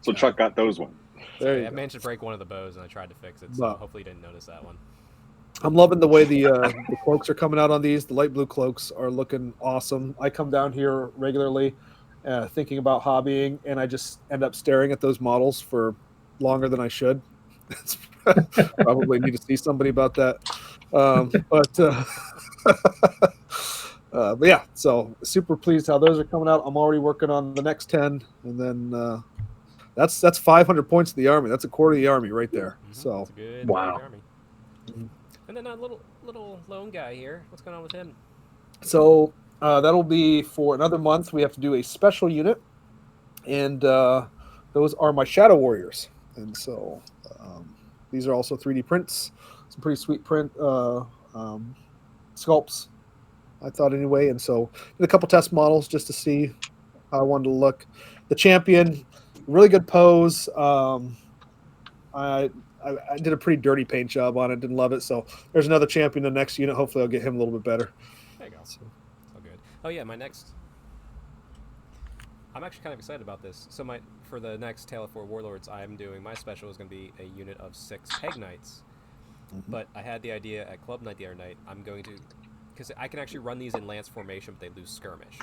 Speaker 5: So Chuck got those ones.
Speaker 1: There you
Speaker 2: I
Speaker 1: go.
Speaker 2: managed to break one of the bows, and I tried to fix it. So
Speaker 1: Wow.
Speaker 2: hopefully, you didn't notice that one.
Speaker 1: I'm loving the way the cloaks are coming out on these. The light blue cloaks are looking awesome. I come down here regularly thinking about hobbying, and I just end up staring at those models for longer than I should. Probably need to see somebody about that. But yeah, so super pleased how those are coming out. I'm already working on the next 10, and then that's 500 points of the army. That's a quarter of the army right there.
Speaker 2: Mhm.
Speaker 1: So
Speaker 2: That's a good
Speaker 6: Wow.
Speaker 2: army. And then a little lone guy here. What's going on with him?
Speaker 1: So that'll be for another month. We have to do a special unit, and those are my Shadow Warriors. And so these are also 3D prints. Some pretty sweet print sculpts, I thought anyway. And so did a couple test models just to see how I wanted to look. The champion, really good pose. I did a pretty dirty paint job on it. Didn't love it. So there's another champion in the next unit. Hopefully I'll get him a little bit better.
Speaker 2: There you go. It's all good. Oh yeah, I'm actually kind of excited about this. So for the next Tale of Four Warlords, I'm doing my special is going to be a unit of 6 Peg Knights.
Speaker 1: Mm-hmm.
Speaker 2: But I had the idea at Club Night the other night. I'm going to, because I can actually run these in Lance formation, but they lose skirmish.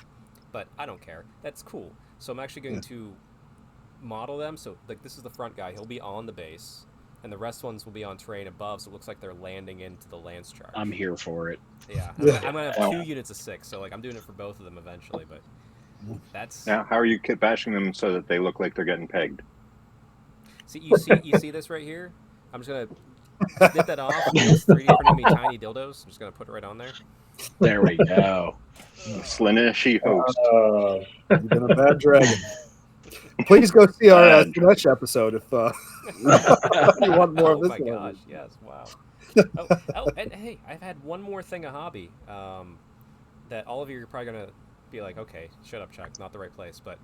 Speaker 2: But I don't care. That's cool. So I'm actually going to model them. So like this is the front guy. He'll be on the base. And the rest ones will be on terrain above, so it looks like they're landing into the lance charge.
Speaker 3: I'm here for it.
Speaker 2: Yeah, I'm gonna have 2 units of 6, so like I'm doing it for both of them eventually. But that's
Speaker 5: Now, how are you bashing them so that they look like they're getting pegged?
Speaker 2: see you see this right here. I'm just gonna nip that off. It's 3D printing me tiny dildos. I'm just gonna put it right on there.
Speaker 3: There we go.
Speaker 5: Slinish host.
Speaker 1: You've been a bad dragon. Please go see our Slanesh episode if you want more of this.
Speaker 2: Oh my gosh! Yes, wow. And hey, I've had one more thing of hobby that all of you are probably gonna be like, okay, shut up, Chuck. It's not the right place, but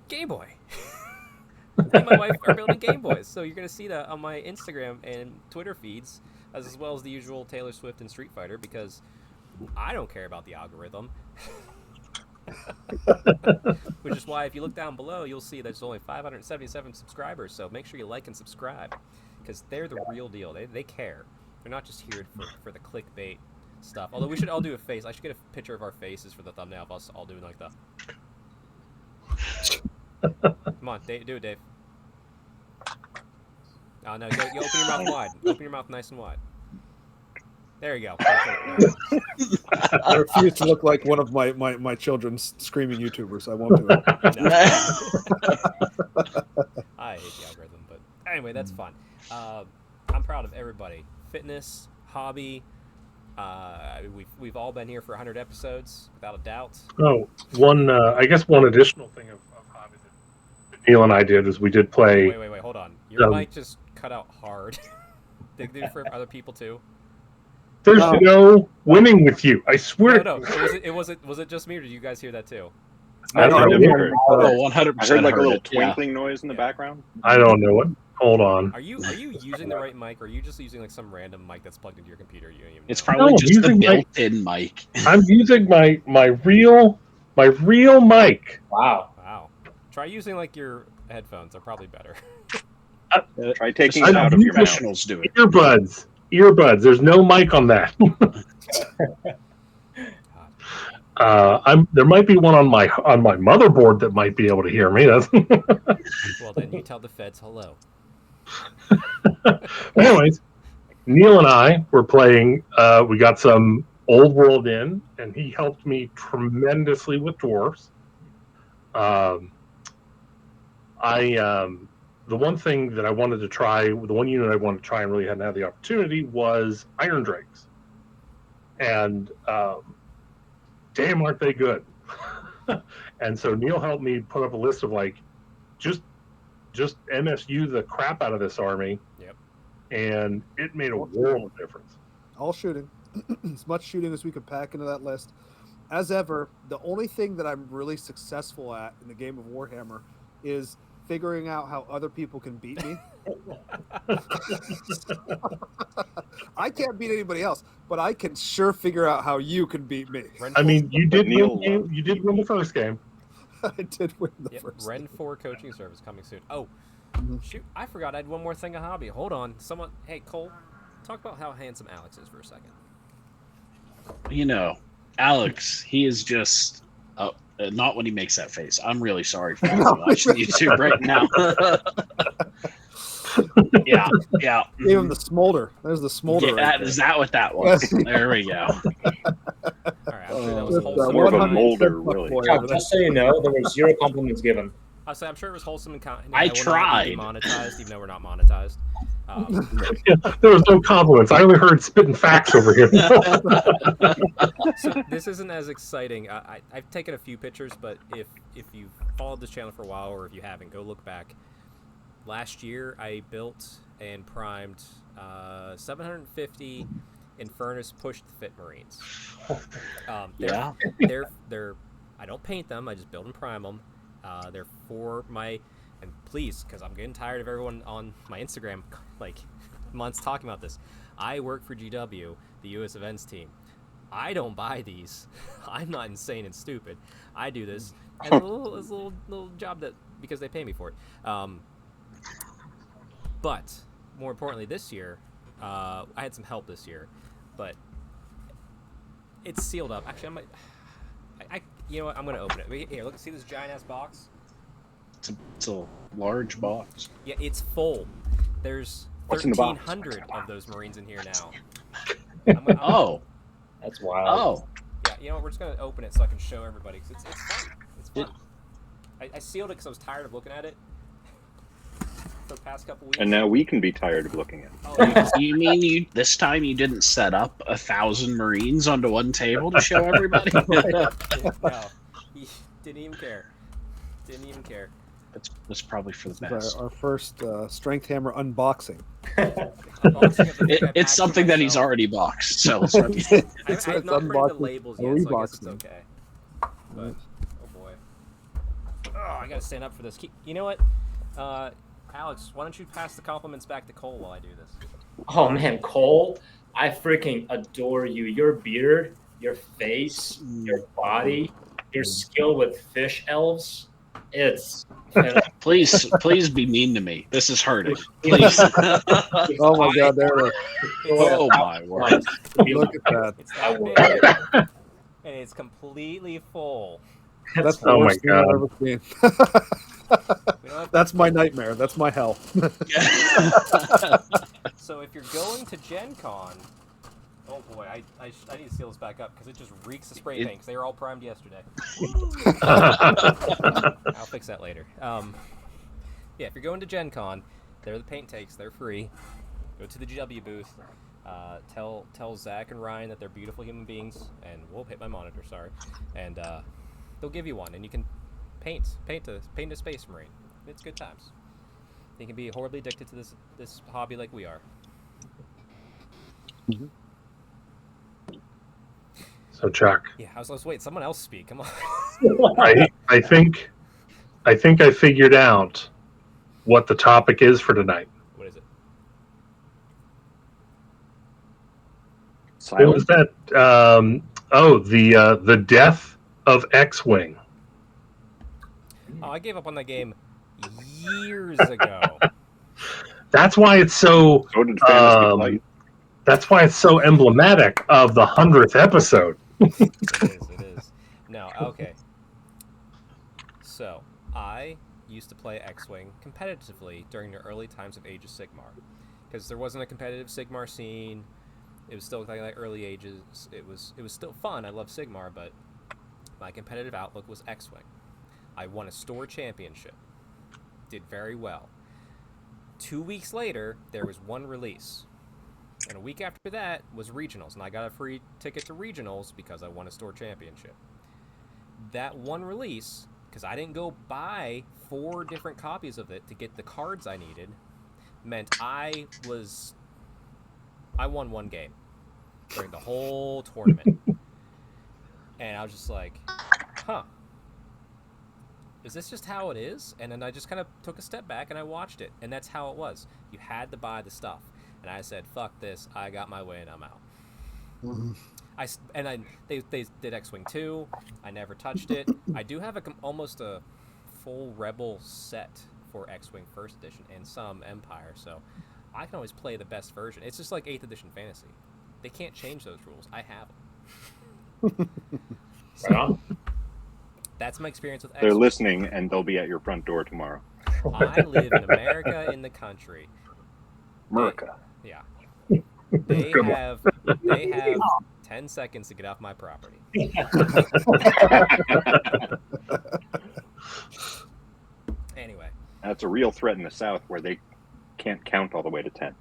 Speaker 2: Game Boy. Me and my wife are building Game Boys, so you're gonna see that on my Instagram and Twitter feeds, as well as the usual Taylor Swift and Street Fighter, because I don't care about the algorithm. Which is why if you look down below, you'll see there's only 577 subscribers. So make sure you like and subscribe, because they're the real deal. They care. They're not just here for the clickbait stuff. Although we should all do a face. I should get a picture of our faces for the thumbnail of us all doing like the. Come on, do it, Dave. Oh no, you open your mouth wide. Open your mouth nice and wide. There you go.
Speaker 1: I refuse to look like one of my children's screaming YouTubers. I won't do it.
Speaker 2: I hate the algorithm, but anyway, that's fun. I'm proud of everybody. Fitness, hobby. We've all been here for 100 episodes, without a doubt.
Speaker 6: Oh, I guess one additional thing of hobby that Neil and I did is we did play.
Speaker 2: Wait, hold on. Your mic just cut out hard. Did they do it for other people too?
Speaker 6: There's no winning with you. I swear.
Speaker 2: No. Was it just me, or did you guys hear that too?
Speaker 5: I don't know.
Speaker 3: Oh, 100%.
Speaker 5: I heard like a little
Speaker 3: it, yeah.
Speaker 5: twinkling noise in the background.
Speaker 6: I don't know it. Hold on.
Speaker 2: Are you using the right mic, or are you just using like some random mic that's plugged into your computer? You don't even know?
Speaker 3: It's probably
Speaker 6: No,
Speaker 3: just the
Speaker 6: using
Speaker 3: built-in mic.
Speaker 6: I'm using my real mic.
Speaker 2: Wow. Try using like your headphones. They're probably better.
Speaker 5: Try taking it out of your mouth.
Speaker 3: Professionals do it.
Speaker 6: Earbuds. There's no mic on that. There might be one on my motherboard that might be able to hear me. That's
Speaker 2: Well, then you tell the feds hello.
Speaker 6: Anyways, Neil and I were playing. We got some Old World in, and he helped me tremendously with dwarves. The one thing that I wanted to try, the one unit I wanted to try and really hadn't had the opportunity was Iron Drakes. And damn, aren't they good? And so Neil helped me put up a list of like, just MSU the crap out of this army.
Speaker 2: Yep.
Speaker 6: And it made a world of difference.
Speaker 1: All shooting. As much shooting as we could pack into that list. As ever, the only thing that I'm really successful at in the game of Warhammer is figuring out how other people can beat me. I can't beat anybody else, but I can sure figure out how you can beat me.
Speaker 6: I mean, you did win the first game.
Speaker 1: I did win the first
Speaker 2: Ren
Speaker 1: game.
Speaker 2: 4 coaching service coming soon. Oh, shoot. I forgot I had one more thing of hobby. Hold on. Hey, Cole, talk about how handsome Alex is for a second.
Speaker 3: You know, Alex, he is just not when he makes that face. I'm really sorry for watching YouTube right now. Yeah.
Speaker 1: Gave him the smolder. There's the smolder.
Speaker 3: Yeah, is that what that was? There we go.
Speaker 2: All right, I'm sure that was wholesome.
Speaker 5: More of a molder, really.
Speaker 4: Yeah, just so you know, there were 0 compliments given.
Speaker 2: I'm sure it was wholesome and kind.
Speaker 3: I
Speaker 2: will not be
Speaker 3: tried.
Speaker 2: Monetized, even though we're not monetized.
Speaker 6: There was no compliments. I only heard spitting facts over here.
Speaker 2: So this isn't as exciting. I've taken a few pictures, but if you've followed this channel for a while, or if you haven't, go look back. Last year, I built and primed 750 Infernus pushed fit Marines. They're I don't paint them. I just build and prime them. They're for my, and please, because I'm getting tired of everyone on my Instagram like months talking about this. I work for GW, the U.S. events team. I don't buy these. I'm not insane and stupid. I do this, and it's a little job that because they pay me for it. But more importantly, this year, I had some help this year, but it's sealed up. Actually, you know what? I'm gonna open it. Here, look. See this giant ass box?
Speaker 3: It's a large box.
Speaker 2: Yeah, it's full. There's
Speaker 5: What's in the box?
Speaker 2: 1,300 of those Marines in here now.
Speaker 3: Oh,
Speaker 4: That's wild.
Speaker 3: oh.
Speaker 2: Yeah, you know what? We're just gonna open it so I can show everybody because it's fun. It's fun. I sealed it because I was tired of looking at it for the past couple weeks.
Speaker 5: And now we can be tired of looking at it.
Speaker 2: Oh, yeah.
Speaker 3: You mean this time you didn't set up 1,000 Marines onto one table to show everybody?
Speaker 2: No, he didn't even care. Didn't even care.
Speaker 3: That's probably for the
Speaker 1: This is
Speaker 3: best.
Speaker 1: our first Strength Hammer unboxing.
Speaker 3: It's something that he's already boxed, so it's
Speaker 2: I've not printed the labels yet, so I guess it's okay. But, oh boy. Oh, I gotta stand up for this. You know what? Alex, why don't you pass the compliments back to Cole while I do this?
Speaker 4: Oh man, Cole, I freaking adore you. Your beard, your face, your body, your skill with fish elves. It's
Speaker 3: please be mean to me. This is hurting. Please.
Speaker 1: Oh my God! There.
Speaker 3: Oh my word.
Speaker 1: Look at that.
Speaker 2: It's that big, and it's completely full.
Speaker 1: That's the
Speaker 6: Oh my
Speaker 1: worst thing I've
Speaker 6: God.
Speaker 1: ever seen.
Speaker 2: We don't have
Speaker 1: That's my nightmare. That's my hell.
Speaker 2: So if you're going to Gen Con, oh boy, I need to seal this back up because it just reeks of spray paint because they were all primed yesterday. I'll fix that later. Yeah, if you're going to Gen Con, there are the paint takes. They're free. Go to the GW booth. Tell Zach and Ryan that they're beautiful human beings, and whoop, hit my monitor, sorry. And they'll give you one, and you can paint a Space Marine. It's good times. You can be horribly addicted to this hobby like we are.
Speaker 6: So Chuck,
Speaker 2: Yeah, I was waiting. Someone else speak. Come on.
Speaker 6: I think I figured out what the topic is for tonight.
Speaker 2: What is it?
Speaker 6: It was that the death of X-Wing.
Speaker 2: Oh, I gave up on that game years ago.
Speaker 6: That's why it's so.
Speaker 5: So did Fantasy Flight.
Speaker 6: That's why it's so emblematic of the 100th episode.
Speaker 2: It is. No, okay. So, I used to play X-Wing competitively during the early times of Age of Sigmar. Because there wasn't a competitive Sigmar scene. It was still like early ages. It was still fun. I love Sigmar, but my competitive outlook was X-Wing. I won a store championship. Did very well. 2 weeks later, there was one release. And a week after that was regionals, and I got a free ticket to regionals because I won a store championship. That one release, because I didn't go buy 4 different copies of it to get the cards I needed, meant I won one game during the whole tournament. And I was just like, huh. Is this just how it is? And then I just kind of took a step back and I watched it. And that's how it was. You had to buy the stuff. And I said, fuck this. I got my way and I'm out. Mm-hmm. They did X-Wing 2. I never touched it. I do have almost a full Rebel set for X-Wing First Edition and some Empire. So I can always play the best version. It's just like 8th Edition Fantasy. They can't change those rules. I have them.
Speaker 4: Right on.
Speaker 2: That's my experience with
Speaker 5: They're
Speaker 2: X-Wing.
Speaker 5: listening, and they'll be at your front door tomorrow.
Speaker 2: I live in America, in the country.
Speaker 5: America.
Speaker 2: Yeah. They have 10 seconds to get off my property. Anyway.
Speaker 5: That's a real threat in the South where they can't count all the way to 10.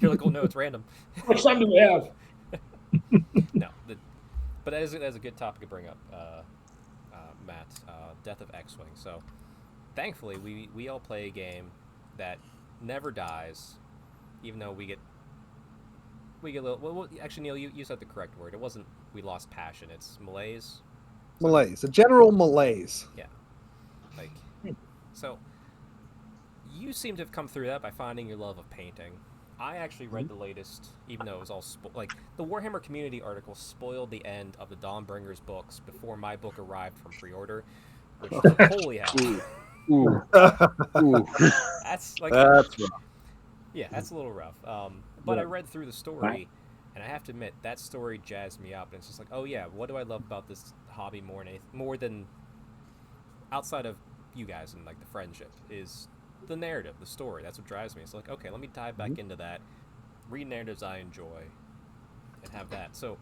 Speaker 2: You're like, oh no, it's random.
Speaker 4: How much time do we have?
Speaker 2: No. But that is a good topic to bring up, Matt. Death of X-Wing. So, thankfully, we all play a game that never dies, even though we get a little. Well, actually, Neil, you said the correct word. It wasn't we lost passion. It's malaise.
Speaker 1: Malaise, a general malaise.
Speaker 2: Yeah. Like, so you seem to have come through that by finding your love of painting. I actually read the latest, even though it was all the Warhammer community article spoiled the end of the Dawnbringers books before my book arrived from pre-order, which holy hell.
Speaker 3: Ooh.
Speaker 2: That's like
Speaker 1: That's rough.
Speaker 2: Yeah, that's a little rough. But I read through the story, and I have to admit that story jazzed me up. And it's just like, oh yeah, what do I love about this hobby more than outside of you guys and like the friendship is the narrative, the story. That's what drives me. It's like, okay, let me dive back into that, read narratives I enjoy, and have that. So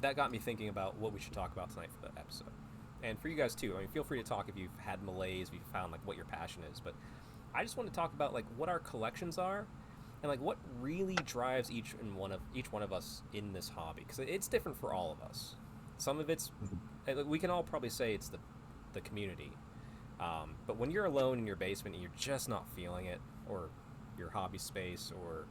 Speaker 2: that got me thinking about what we should talk about tonight for the episode. And for you guys too. I mean, feel free to talk if you've had malaise, if you've found like what your passion is. But I just want to talk about like what our collections are, and like what really drives each one of us in this hobby, because it's different for all of us. Some of it's we can all probably say it's the community. But when you're alone in your basement and you're just not feeling it, or your hobby space, or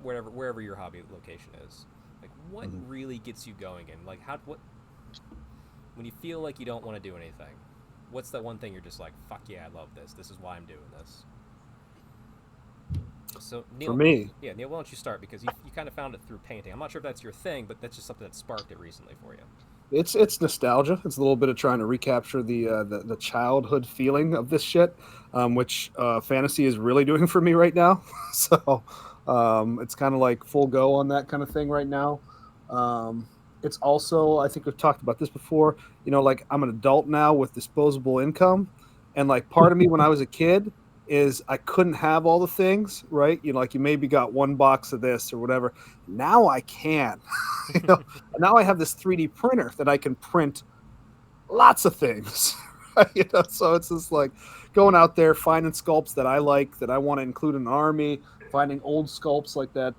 Speaker 2: wherever your hobby location is, like what really gets you going? And like when you feel like you don't want to do anything, what's that one thing you're just like, fuck yeah, I love this. This is why I'm doing this. So Neil,
Speaker 1: For me,
Speaker 2: Neil, why don't you start, because you kind of found it through painting. I'm not sure if that's your thing, but that's just something that sparked it recently for you.
Speaker 1: it's nostalgia. It's a little bit of trying to recapture the childhood feeling of this shit, which fantasy is really doing for me right now. So it's kind of like full go on that kind of thing right now. It's also, I think we've talked about this before, like I'm an adult now with disposable income, and like part of me when I was a kid is I couldn't have all the things, right? Like you maybe got one box of this or whatever. Now I can. Now I have this 3D printer that I can print lots of things. So it's just like going out there, finding sculpts that I like, that I want to include in an army, finding old sculpts like that,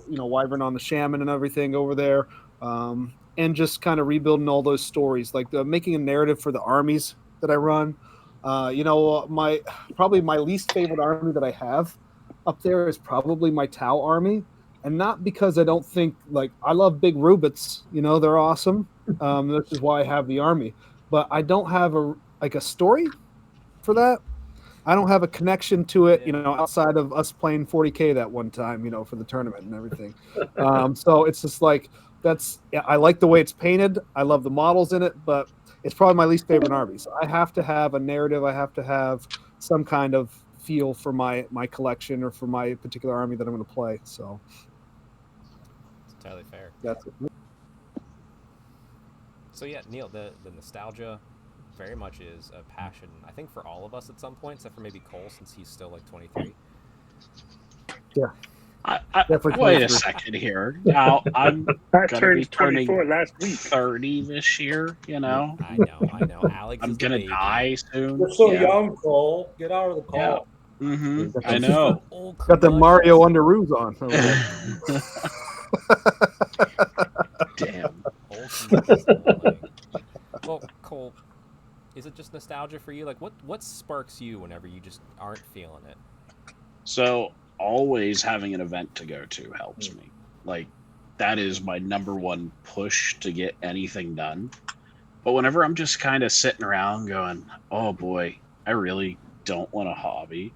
Speaker 1: Wyvern on the Shaman and everything over there, and just kind of rebuilding all those stories, like making a narrative for the armies that I run. Probably my least favorite army that I have up there is probably my Tau army, and not because I don't think I love big Rubits, they're awesome. This is why I have the army, but I don't have a story for that. I don't have a connection to it, outside of us playing 40K that one time, for the tournament and everything. So it's just I like the way it's painted. I love the models in it, but it's probably my least favorite army. So I have to have a narrative. I have to have some kind of feel for my collection or for my particular army that I'm going to play. So
Speaker 2: it's entirely fair.
Speaker 1: That's it.
Speaker 2: So yeah, Neil, the nostalgia very much is a passion, I think, for all of us at some point, except for maybe Cole, since he's still 23.
Speaker 1: Yeah.
Speaker 3: Wait a second here. Now I'm gonna be turning
Speaker 5: 24 last week.
Speaker 3: 30 this year.
Speaker 2: I know. Alex,
Speaker 3: I'm
Speaker 2: is
Speaker 3: gonna die soon.
Speaker 4: You're so young, Cole. Get out of the car.
Speaker 3: Yeah. I know.
Speaker 1: Got the Mario Underoos on.
Speaker 3: Damn.
Speaker 2: Well, Cole, is it just nostalgia for you? What sparks you whenever you just aren't feeling it?
Speaker 3: So always having an event to go to helps me. That is my number one push to get anything done. But whenever I'm just kind of sitting around going, oh boy, I really don't want a hobby,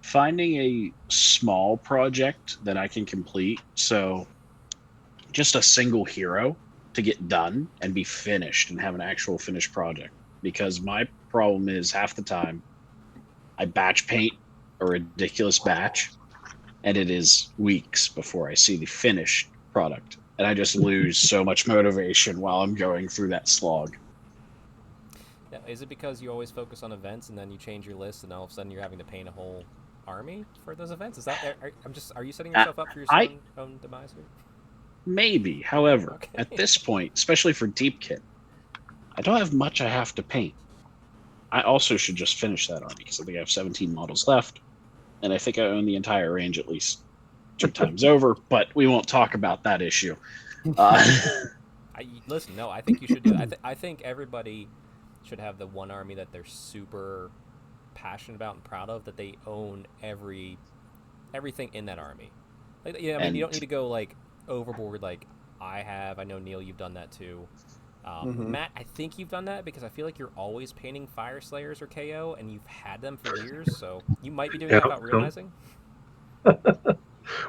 Speaker 3: finding a small project that I can complete, so just a single hero to get done and be finished and have an actual finished project. Because my problem is half the time I batch paint a ridiculous batch and it is weeks before I see the finished product. And I just lose so much motivation while I'm going through that slog.
Speaker 2: Now, is it because you always focus on events and then you change your list and all of a sudden you're having to paint a whole army for those events? Is that are you setting yourself up for your own demise here? Maybe.
Speaker 3: However, at this point, especially for Deepkin, I don't have much I have to paint. I also should just finish that army because I think I have 17 models left, and I think I own the entire range at least 2 times over, but we won't talk about that issue.
Speaker 2: Listen, no, I think you should do that. I think everybody should have the one army that they're super passionate about and proud of, that they own everything in that army. You don't need to go overboard like I have. I know, Neil, you've done that too. Matt, I think you've done that because I feel like you're always painting Fire Slayers or KO, and you've had them for years, so you might be doing that without realizing.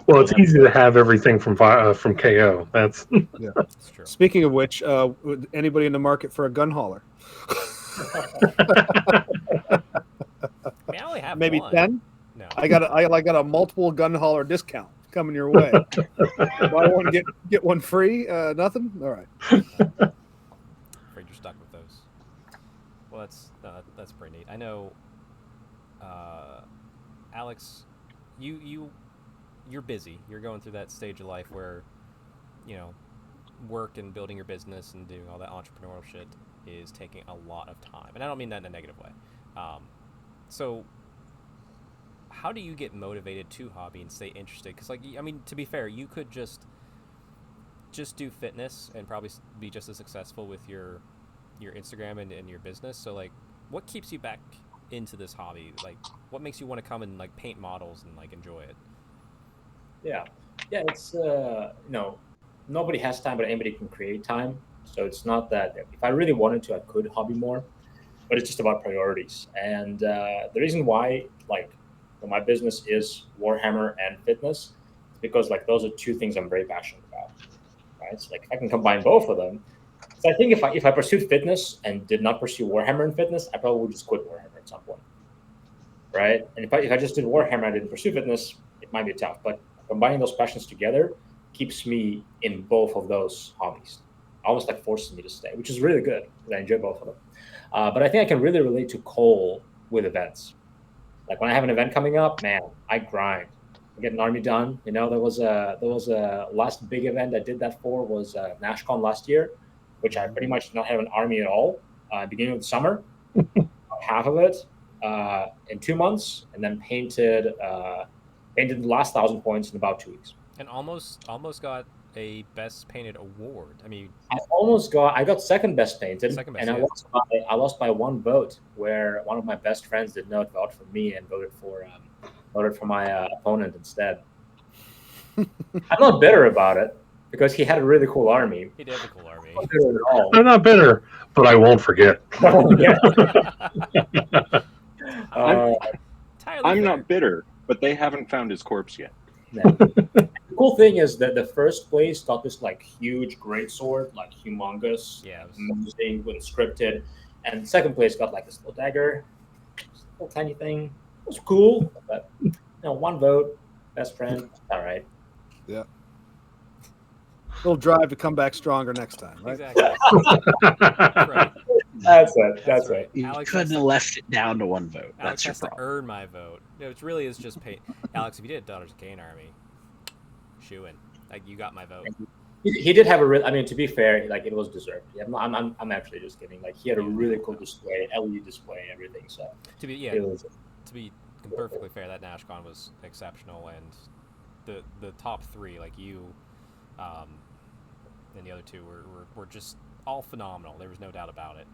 Speaker 6: Well, it's easy to have everything from KO. That's
Speaker 2: That's true.
Speaker 1: Speaking of which, anybody in the market for a gun hauler?
Speaker 2: I only have
Speaker 1: maybe
Speaker 2: one.
Speaker 1: 10.
Speaker 2: No,
Speaker 1: I got a multiple gun hauler discount coming your way. Buy one get one free. Nothing. All right.
Speaker 2: Afraid you're stuck with those. Well, that's pretty neat. I know, Alex, you're busy. You're going through that stage of life where, work and building your business and doing all that entrepreneurial shit is taking a lot of time, and I don't mean that in a negative way. So how do you get motivated to hobby and stay interested? Because, to be fair, you could just do fitness and probably be just as successful with your Instagram and your business. So, what keeps you back into this hobby? What makes you want to come and paint models and enjoy it?
Speaker 4: Yeah, it's nobody has time, but anybody can create time. So it's not that if I really wanted to, I could hobby more, but it's just about priorities. And the reason why my business is Warhammer and fitness is because those are 2 things I'm very passionate about, right? So if I can combine both of them. So I think if I pursued fitness and did not pursue Warhammer and fitness, I probably would just quit Warhammer at some point, right? And if I just did Warhammer and didn't pursue fitness, it might be tough. But combining those passions together keeps me in both of those hobbies, almost forces me to stay, which is really good because I enjoy both of them. But I think I can really relate to Cole with events. When I have an event coming up, man, I grind. I get an army done. There was a last big event I did that for was NashCon last year, which I pretty much did not have an army at all. Beginning of the summer, half of it in 2 months, and then painted Painted the last 1,000 points in about 2 weeks.
Speaker 2: And almost got a best painted award. I mean,
Speaker 4: I got second best painted,
Speaker 2: Second best,
Speaker 4: and
Speaker 2: yeah.
Speaker 4: I lost by 1 vote, where one of my best friends did not vote for me and voted for my opponent instead. I'm not bitter about it because he had a really cool army.
Speaker 2: he did have a cool army.
Speaker 4: I'm not bitter at all.
Speaker 6: I'm not bitter, but I won't forget.
Speaker 4: Yeah.
Speaker 5: I'm not bitter, but they haven't found his corpse yet.
Speaker 4: No. The cool thing is that the first place got this like huge greatsword, like humongous,
Speaker 2: Yeah, it was-
Speaker 4: amazing, with scripted, and second place got like this little dagger, just a little tiny thing. It was cool, but 1 vote, best friend, all right.
Speaker 1: Little drive to come back stronger next time, right?
Speaker 2: exactly. Right.
Speaker 4: That's it. That's right.
Speaker 3: You
Speaker 2: Alex
Speaker 3: couldn't
Speaker 2: has
Speaker 3: have
Speaker 2: to-
Speaker 3: left it down to 1 vote.
Speaker 2: Alex
Speaker 3: That's your
Speaker 2: has to
Speaker 3: problem.
Speaker 2: earn my vote. No, it really is just pay. Alex, if you did a Daughters of Cain army, shoo-in. Like, you got my vote.
Speaker 4: He did have a real. I mean, to be fair, like it was deserved. Yeah, I'm actually just kidding. Like he had a really cool display, LED display, everything. So
Speaker 2: To be
Speaker 4: it was.
Speaker 2: to be perfectly fair, that NashCon was exceptional, and the top 3, like you, and the other 2 were just all phenomenal. There was no doubt about it.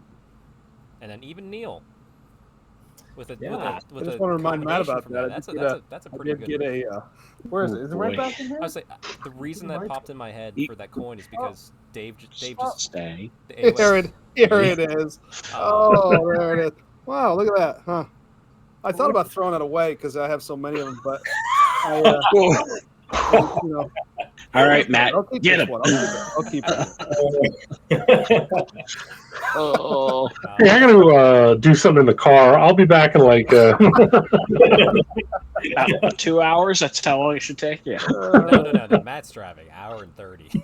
Speaker 2: And then even Neil, with a
Speaker 4: Yeah.
Speaker 1: I just want to remind Matt about that.
Speaker 2: That's a
Speaker 1: I
Speaker 2: pretty
Speaker 1: did
Speaker 2: good.
Speaker 1: get a. Where is it? Is it right
Speaker 3: boy.
Speaker 1: back in here?
Speaker 2: I was like, the reason that popped in my head for that coin is because Dave just
Speaker 3: Stay.
Speaker 1: Here it is. Oh, there it is. Wow, look at that, huh? I thought about throwing it away because I have so many of them, but I, you know,
Speaker 3: All right, Matt,
Speaker 1: I'll keep
Speaker 3: get
Speaker 1: this
Speaker 3: him.
Speaker 1: one. I'll keep it.
Speaker 3: Oh,
Speaker 6: Hey, I'm going to do something in the car. I'll be back in like.
Speaker 3: about 2 hours. That's how long it should take. Yeah.
Speaker 2: No. Matt's driving 1:30.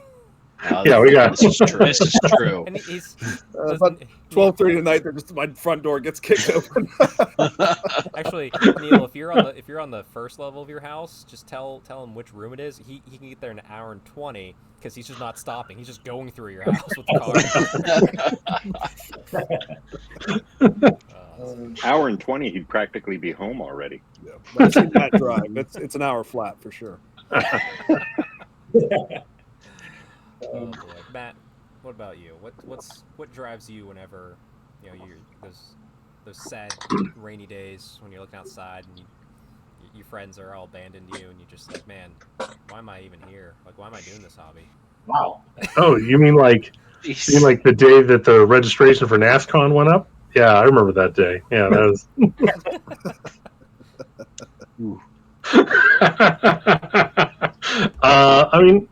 Speaker 6: Yeah, we got-
Speaker 3: This is true. This is true.
Speaker 2: And he's
Speaker 1: About 12:30 tonight, they're just my front door gets kicked open.
Speaker 2: Actually, Neil, if you're on the first level of your house, just tell him which room it is. He can get there in 1:20 because he's just not stopping. He's just going through your house with the car.
Speaker 5: Hour and 20, he'd practically be home already.
Speaker 1: Yeah, but I've seen that drive. It's an hour flat for sure.
Speaker 2: Oh boy, Matt, what about you? What drives you whenever you're those sad rainy days when you're looking outside and your friends are all abandoned you and you're just like, man, why am I even here? Like, why am I doing this hobby?
Speaker 4: Wow.
Speaker 6: Oh, you mean like the day that the registration for NASCON went up? Yeah, I remember that day. Yeah, that was. I mean,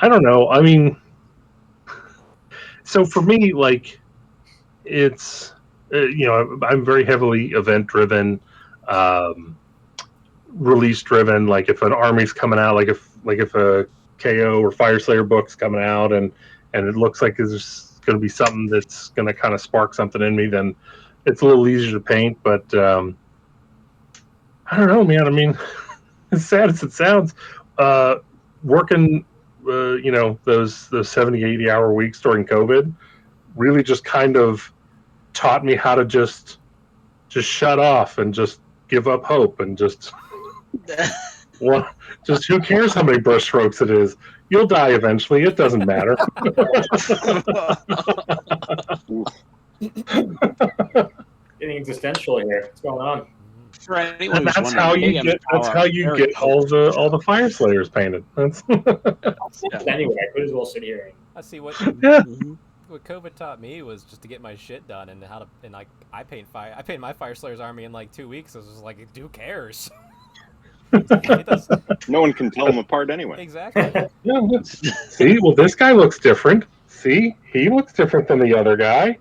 Speaker 6: I don't know. I mean, so for me, like, it's I'm very heavily event driven, release driven. Like, if an army's coming out, like if a KO or Fire Slayer book's coming out, and it looks like there's going to be something that's going to kind of spark something in me, then it's a little easier to paint. But I don't know, man. I mean, as sad as it sounds, working, those 70, 80-hour weeks during COVID really just kind of taught me how to just shut off and just give up hope and just who cares how many brush strokes it is? You'll die eventually. It doesn't matter.
Speaker 4: Getting existential here. What's going on?
Speaker 3: For anyone
Speaker 6: And
Speaker 3: who's
Speaker 6: that's how
Speaker 3: wondering,
Speaker 6: you
Speaker 3: Big
Speaker 6: get. That's
Speaker 3: Empower
Speaker 6: how you
Speaker 3: very
Speaker 6: get all the Fire Slayers painted. That's
Speaker 4: Anyway, I could as well sit here.
Speaker 2: I see what
Speaker 6: yeah.
Speaker 3: Mhm.
Speaker 2: what COVID taught me was just to get my shit done and I paint my Fire Slayer's army in like 2 weeks. I was just like, who cares? It does,
Speaker 5: No one can tell them apart anyway.
Speaker 2: exactly.
Speaker 6: Yeah. See, well, this guy looks different. See, he looks different than the other guy.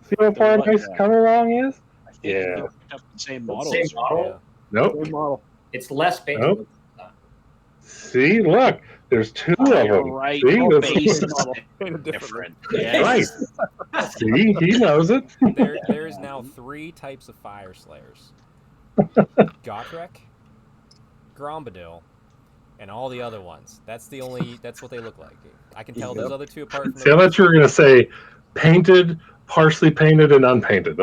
Speaker 6: See how far nice color wrong is?
Speaker 3: I think
Speaker 6: Yeah.
Speaker 3: they picked up the same model.
Speaker 4: Same
Speaker 3: as well.
Speaker 4: model.
Speaker 2: Yeah.
Speaker 6: Nope.
Speaker 1: Same model.
Speaker 4: It's less painted.
Speaker 6: Nope. See, look, there's 2 of
Speaker 3: You're
Speaker 6: them.
Speaker 3: right.
Speaker 6: See,
Speaker 3: Your
Speaker 6: that's-
Speaker 3: base is
Speaker 1: Model. Painted differently.
Speaker 3: different. Yes.
Speaker 6: Right. See, he knows it.
Speaker 2: There is now 3 types of Fire Slayers: Gotrek, Grombadil, and all the other ones. That's what they look like. I can tell those other 2 apart from
Speaker 6: See, I thought you were going to say painted, partially painted, and unpainted.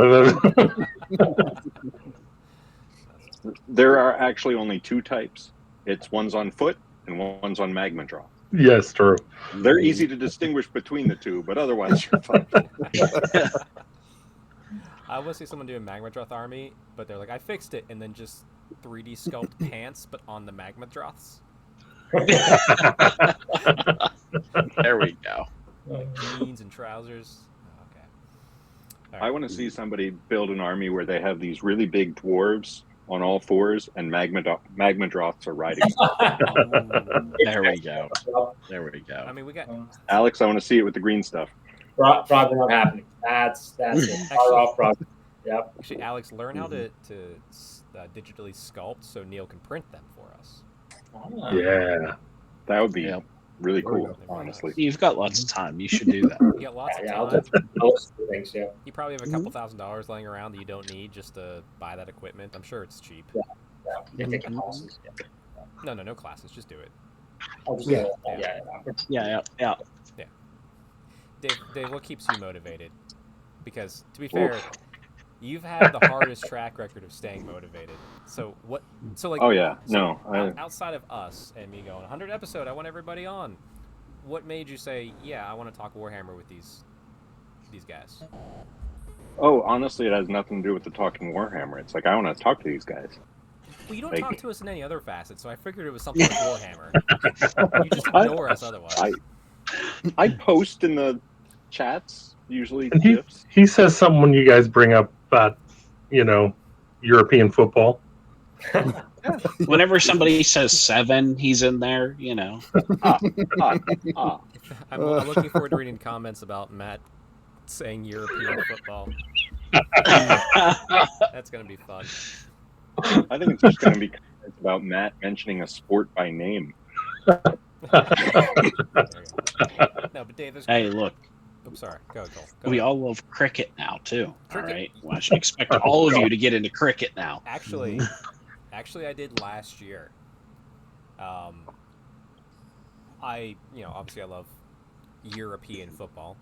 Speaker 5: There are actually only 2 types. It's one's on foot and one's on magma draw.
Speaker 6: Yes, true.
Speaker 5: They're easy to distinguish between the two, but otherwise you're fine.
Speaker 2: I want to see someone do a Magmadroth army, but they're like, I fixed it, and then just 3D sculpt pants, but on the Magmadroths.
Speaker 3: There we go.
Speaker 2: Like jeans and trousers. Okay. All
Speaker 5: I want to see somebody build an army where they have these really big dwarves on all fours and magmadroths are riding.
Speaker 3: There we go. There we go.
Speaker 2: I mean, we got
Speaker 5: Alex, I want to see it with the green stuff.
Speaker 4: Probably not happening. That's it. Far off project. Yep.
Speaker 2: actually Alex, learn how to digitally sculpt so Neil can print them for us.
Speaker 6: Yeah.
Speaker 5: That would be
Speaker 3: Yep.
Speaker 5: really
Speaker 1: There we
Speaker 5: cool,
Speaker 1: go.
Speaker 5: honestly.
Speaker 3: You've got lots of time. You should do that.
Speaker 2: You got lots
Speaker 4: Yeah,
Speaker 2: of
Speaker 4: I'll
Speaker 2: time.
Speaker 4: do things. Yeah.
Speaker 2: You probably have a couple $1,000s laying around that you don't need just to buy that equipment. I'm sure it's cheap.
Speaker 4: Yeah. Taking classes. Yeah.
Speaker 2: No classes. Just do it.
Speaker 4: I'll just
Speaker 3: Yeah.
Speaker 2: Dave, what keeps you motivated? Because to be fair, you've had the hardest track record of staying motivated. So what? So like.
Speaker 5: Oh yeah,
Speaker 2: So
Speaker 5: no,
Speaker 2: outside of us and me going 100 episode, I want everybody on. What made you say, yeah, I want to talk Warhammer with these guys?
Speaker 5: honestly, it has nothing to do with the talking Warhammer. It's like I want to talk to these guys.
Speaker 2: Well, you don't
Speaker 5: Like-
Speaker 2: talk to us in any other facet, so I figured it was something like Warhammer. You just ignore us otherwise.
Speaker 5: I post in the chats usually.
Speaker 6: And he,
Speaker 5: GIFs.
Speaker 6: he says something when you guys bring up about, European football.
Speaker 3: Whenever somebody says 7, he's in there,
Speaker 5: Ah.
Speaker 2: I'm looking forward to reading comments about Matt saying European football. That's going to be fun.
Speaker 5: I think it's just going to be comments about Matt mentioning a sport by name.
Speaker 2: There you go. No, but Dave, there's...
Speaker 3: Hey, look,
Speaker 2: Oops, sorry. Go, Cole. Go
Speaker 3: we
Speaker 2: ahead.
Speaker 3: all love cricket now, too.
Speaker 2: Cricket.
Speaker 3: All right? Well, I should expect all of you to get into cricket now.
Speaker 2: Actually, I did last year. Obviously I love European football.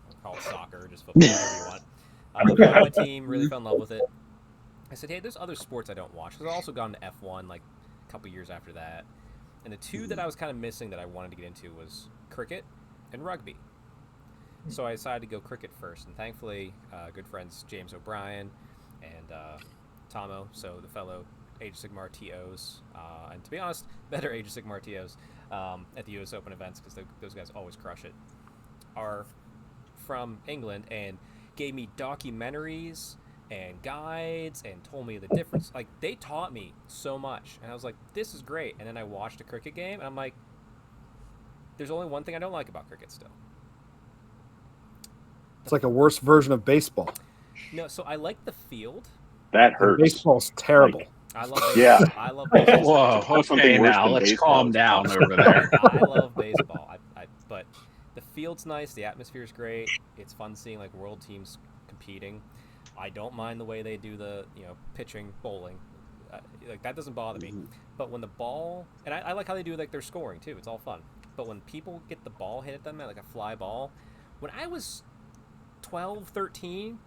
Speaker 2: I'll call it soccer, just football, whatever you want. I my team, really fell in love with it. I said, hey, there's other sports I don't watch. Because I've also gone to F1 like a couple years after that. And the two that I was kind of missing that I wanted to get into was cricket and rugby. So I decided to go cricket first. And thankfully, good friends James O'Brien and Tomo, so the fellow Age of Sigmar TOs, and to be honest, better Age of Sigmar TOs at the US Open events, because those guys always crush it, are from England and gave me documentaries and guides and told me the difference. Like, they taught me so much, and I was like, this is great. And then I watched a cricket game, and I'm like, there's only one thing I don't like about cricket still.
Speaker 1: It's like a worse version of baseball.
Speaker 2: No, so I like the field.
Speaker 5: That hurts.
Speaker 1: Baseball's terrible.
Speaker 5: Like,
Speaker 2: I love baseball.
Speaker 5: Yeah.
Speaker 2: I love baseball.
Speaker 3: Whoa,
Speaker 5: Something
Speaker 3: okay,
Speaker 5: worse
Speaker 3: now
Speaker 5: than
Speaker 3: let's
Speaker 5: baseball
Speaker 3: calm
Speaker 5: is
Speaker 3: down
Speaker 5: possible.
Speaker 3: over there.
Speaker 2: I love baseball. But the field's nice. The atmosphere's great. It's fun seeing like world teams competing. I don't mind the way they do the pitching, bowling. Like, that doesn't bother me. But when the ball, and I like how they do like their scoring too. It's all fun. But when people get the ball hit at them like a fly ball, when I was 12, 13,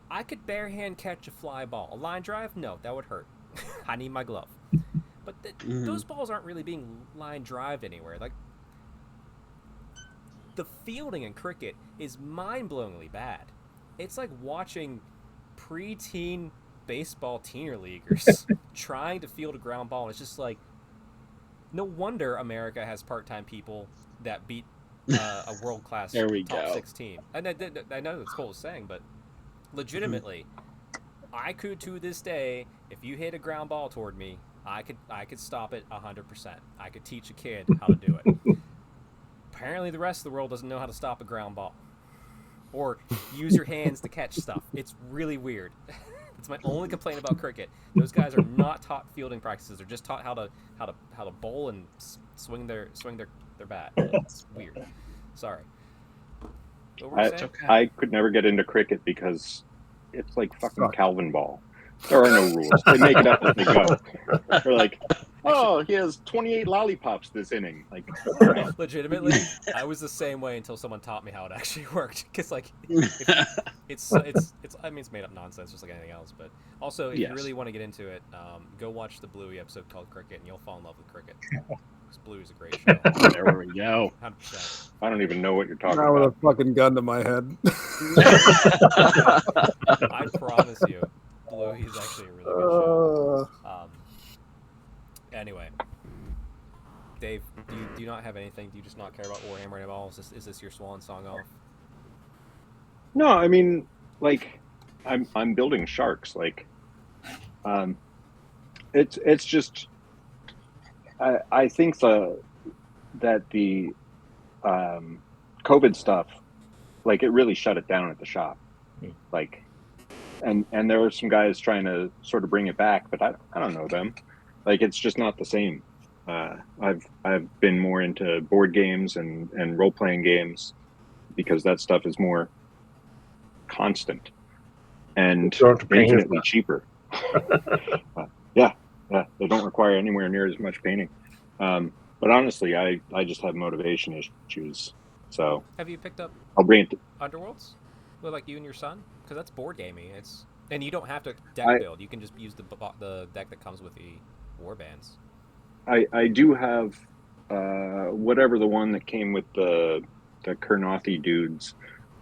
Speaker 2: I could bare hand catch a fly ball. A line drive? No, that would hurt. I need my glove. But those balls aren't really being line drived anywhere. Like, the fielding in cricket is mind-blowingly bad. It's like watching pre-teen baseball teener leaguers trying to field a ground ball. And it's just like, no wonder America has part-time people that beat a world-class
Speaker 3: There we
Speaker 2: top
Speaker 3: go.
Speaker 2: 16. And I know that's Cole is saying, but legitimately, I could, to this day, if you hit a ground ball toward me, I could stop it 100%. I could teach a kid how to do it. Apparently, the rest of the world doesn't know how to stop a ground ball or use your hands to catch stuff. It's really weird. It's my only complaint about cricket. Those guys are not taught fielding practices. They're just taught how to bowl and swing their bat. It's weird. Sorry. What were you saying?
Speaker 5: I could never get into cricket because it's like fucking Calvin ball. There are no rules. They make it up as they go. They're like, Oh, he has 28 lollipops this inning. Like,
Speaker 2: Legitimately, I was the same way until someone taught me how it actually worked. Because like, it's I mean it's made up nonsense just like anything else. But also, if you
Speaker 3: Yes.
Speaker 2: really want to get into it, go watch the Bluey episode called Cricket, and you'll fall in love with cricket. Because Bluey's a great show.
Speaker 3: There we go.
Speaker 2: 100%.
Speaker 5: I don't even know what you're talking
Speaker 1: Now with a
Speaker 5: about.
Speaker 1: fucking gun to my head.
Speaker 2: I promise you, Bluey is actually a really good show. Anyway, Dave, do you not have anything? Do you just not care about Warhammer at all? Is this your swan song off?
Speaker 5: No, I mean, like, I'm building sharks. Like, it's just I think that the COVID stuff, like, it really shut it down at the shop. Like, and there were some guys trying to sort of bring it back, but I don't know them. Like, it's just not the same. I've been more into board games and role playing games because that stuff is more constant and
Speaker 6: You don't have to paint
Speaker 5: infinitely
Speaker 6: stuff.
Speaker 5: cheaper. Yeah, they don't require anywhere near as much painting. But honestly, I just have motivation issues. So
Speaker 2: Have you picked up
Speaker 5: I'll bring it to,
Speaker 2: Underworlds with like you and your son? Because that's board gaming. And you don't have to deck build. You can just use the deck that comes with the warbands.
Speaker 5: I do have whatever the one that came with the Kurnothi dudes,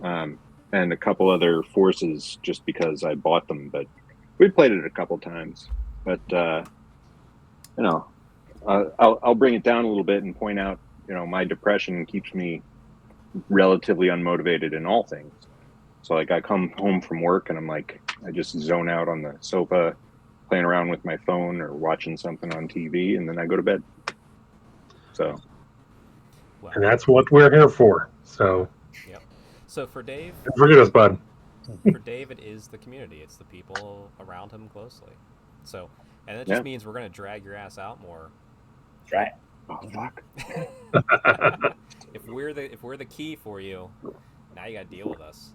Speaker 5: and a couple other forces just because I bought them. But we played it a couple times. But you know, I'll bring it down a little bit and point out, you know, my depression keeps me relatively unmotivated in all things. So like I come home from work and I'm like, I just zone out on the sofa, playing around with my phone or watching something on TV, and then I go to bed. So,
Speaker 2: Well,
Speaker 6: And that's what we're here for. So
Speaker 2: yep. So for Dave,
Speaker 6: don't forget us, bud.
Speaker 2: for Dave, it is the community. It's the people around him closely. So, and that just
Speaker 5: Yeah.
Speaker 2: means we're gonna drag your ass out more.
Speaker 4: That's right.
Speaker 5: oh fuck.
Speaker 2: If we're the key for you, now you gotta deal with us.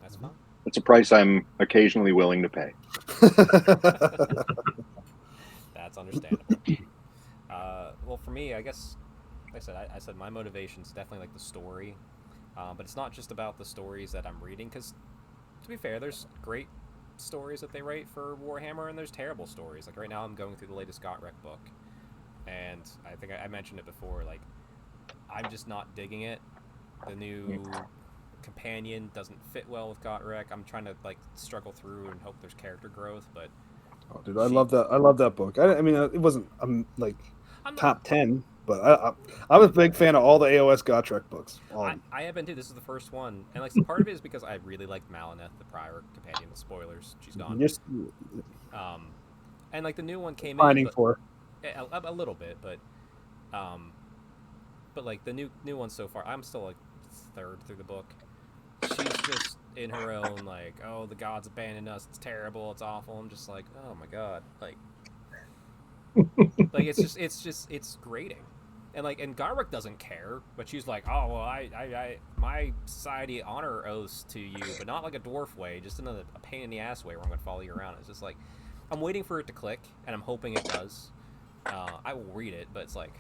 Speaker 2: That's fine.
Speaker 5: It's a price I'm occasionally willing to pay.
Speaker 2: That's understandable. Well, for me, I guess, like I said my motivation's definitely like the story, but it's not just about the stories that I'm reading. Because, to be fair, there's great stories that they write for Warhammer, and there's terrible stories. Like right now, I'm going through the latest Gotrek book, and I think I mentioned it before. Like, I'm just not digging it. The new companion doesn't fit well with Gotrek. I'm trying to like struggle through and hope there's character growth, but
Speaker 1: Oh, dude, I love that. I love that book. I mean, it wasn't like
Speaker 2: I'm not,
Speaker 1: top 10, but I'm a big fan of all the AOS Gotrek books.
Speaker 2: I have been too. This is the first one, and like part of it is because I really liked Malineth, the prior companion. The spoilers, she's gone.
Speaker 1: Just
Speaker 2: And like the new one came
Speaker 1: finding
Speaker 2: in,
Speaker 1: for.
Speaker 2: a little bit, but like the new one so far, I'm still like third through the book. She's just in her own like, oh, the gods abandoned us. It's terrible. It's awful. I'm just like, oh my god, like it's grating. And like, and Garwick doesn't care, but she's like, oh well, I my society honor oaths to you, but not like a dwarf way, just in a pain in the ass way where I'm gonna follow you around. It's just like, I'm waiting for it to click, and I'm hoping it does. I will read it, but it's like,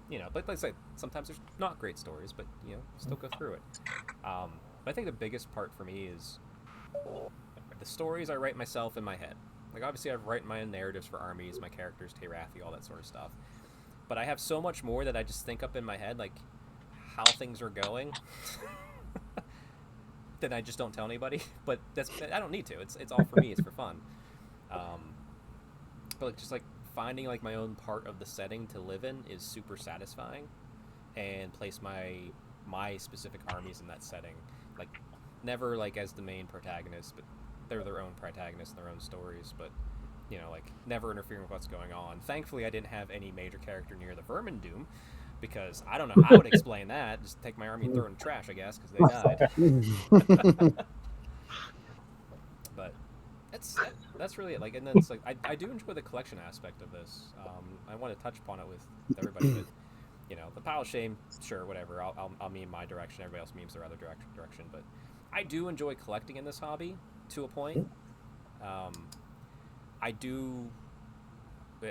Speaker 2: you know, but like I said, sometimes there's not great stories, but you know, still go through it. But I think the biggest part for me is the stories I write myself in my head. Like obviously, I write my own narratives for armies, my characters, Terathi, all that sort of stuff. But I have so much more that I just think up in my head, like how things are going. Then I just don't tell anybody. But I don't need to. It's all for me. It's for fun. But like, just like finding like my own part of the setting to live in is super satisfying, and place my specific armies in that setting. Like never like as the main protagonist, but they're their own protagonists and their own stories. But you know, like never interfering with what's going on. Thankfully, I didn't have any major character near the Vermin Doom, because I don't know how to explain that. Just take my army and throw it in the trash, I guess, because they died. But that's really it. Like, and then it's like I do enjoy the collection aspect of this. I want to touch upon it with everybody, but you know, the pile of shame, sure, whatever. I'll meme my direction. Everybody else memes their other direction. But I do enjoy collecting in this hobby to a point. I do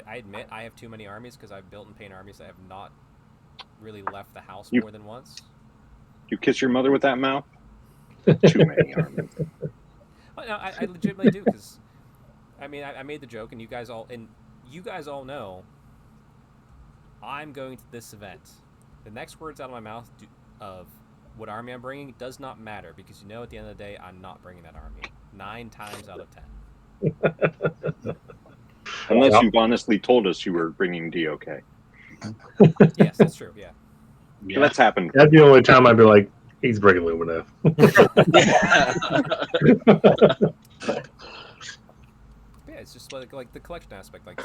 Speaker 2: I admit I have too many armies because I've built and painted armies that have not really left the house
Speaker 5: You-
Speaker 2: more than once.
Speaker 5: You kiss your mother with that mouth? Too many armies.
Speaker 2: Well, no, I legitimately do because, I mean, I made the joke, and you guys all know I'm going to this event. The next words out of my mouth of what army I'm bringing does not matter because at the end of the day, I'm not bringing that army 9 times out of 10.
Speaker 5: Unless you've honestly told us you were bringing DOK.
Speaker 2: Yes, that's true. Yeah.
Speaker 3: Yeah.
Speaker 5: That's happened.
Speaker 6: That's the only time I'd be like, he's bringing Lumineth.
Speaker 2: Yeah, it's just like the collection aspect, like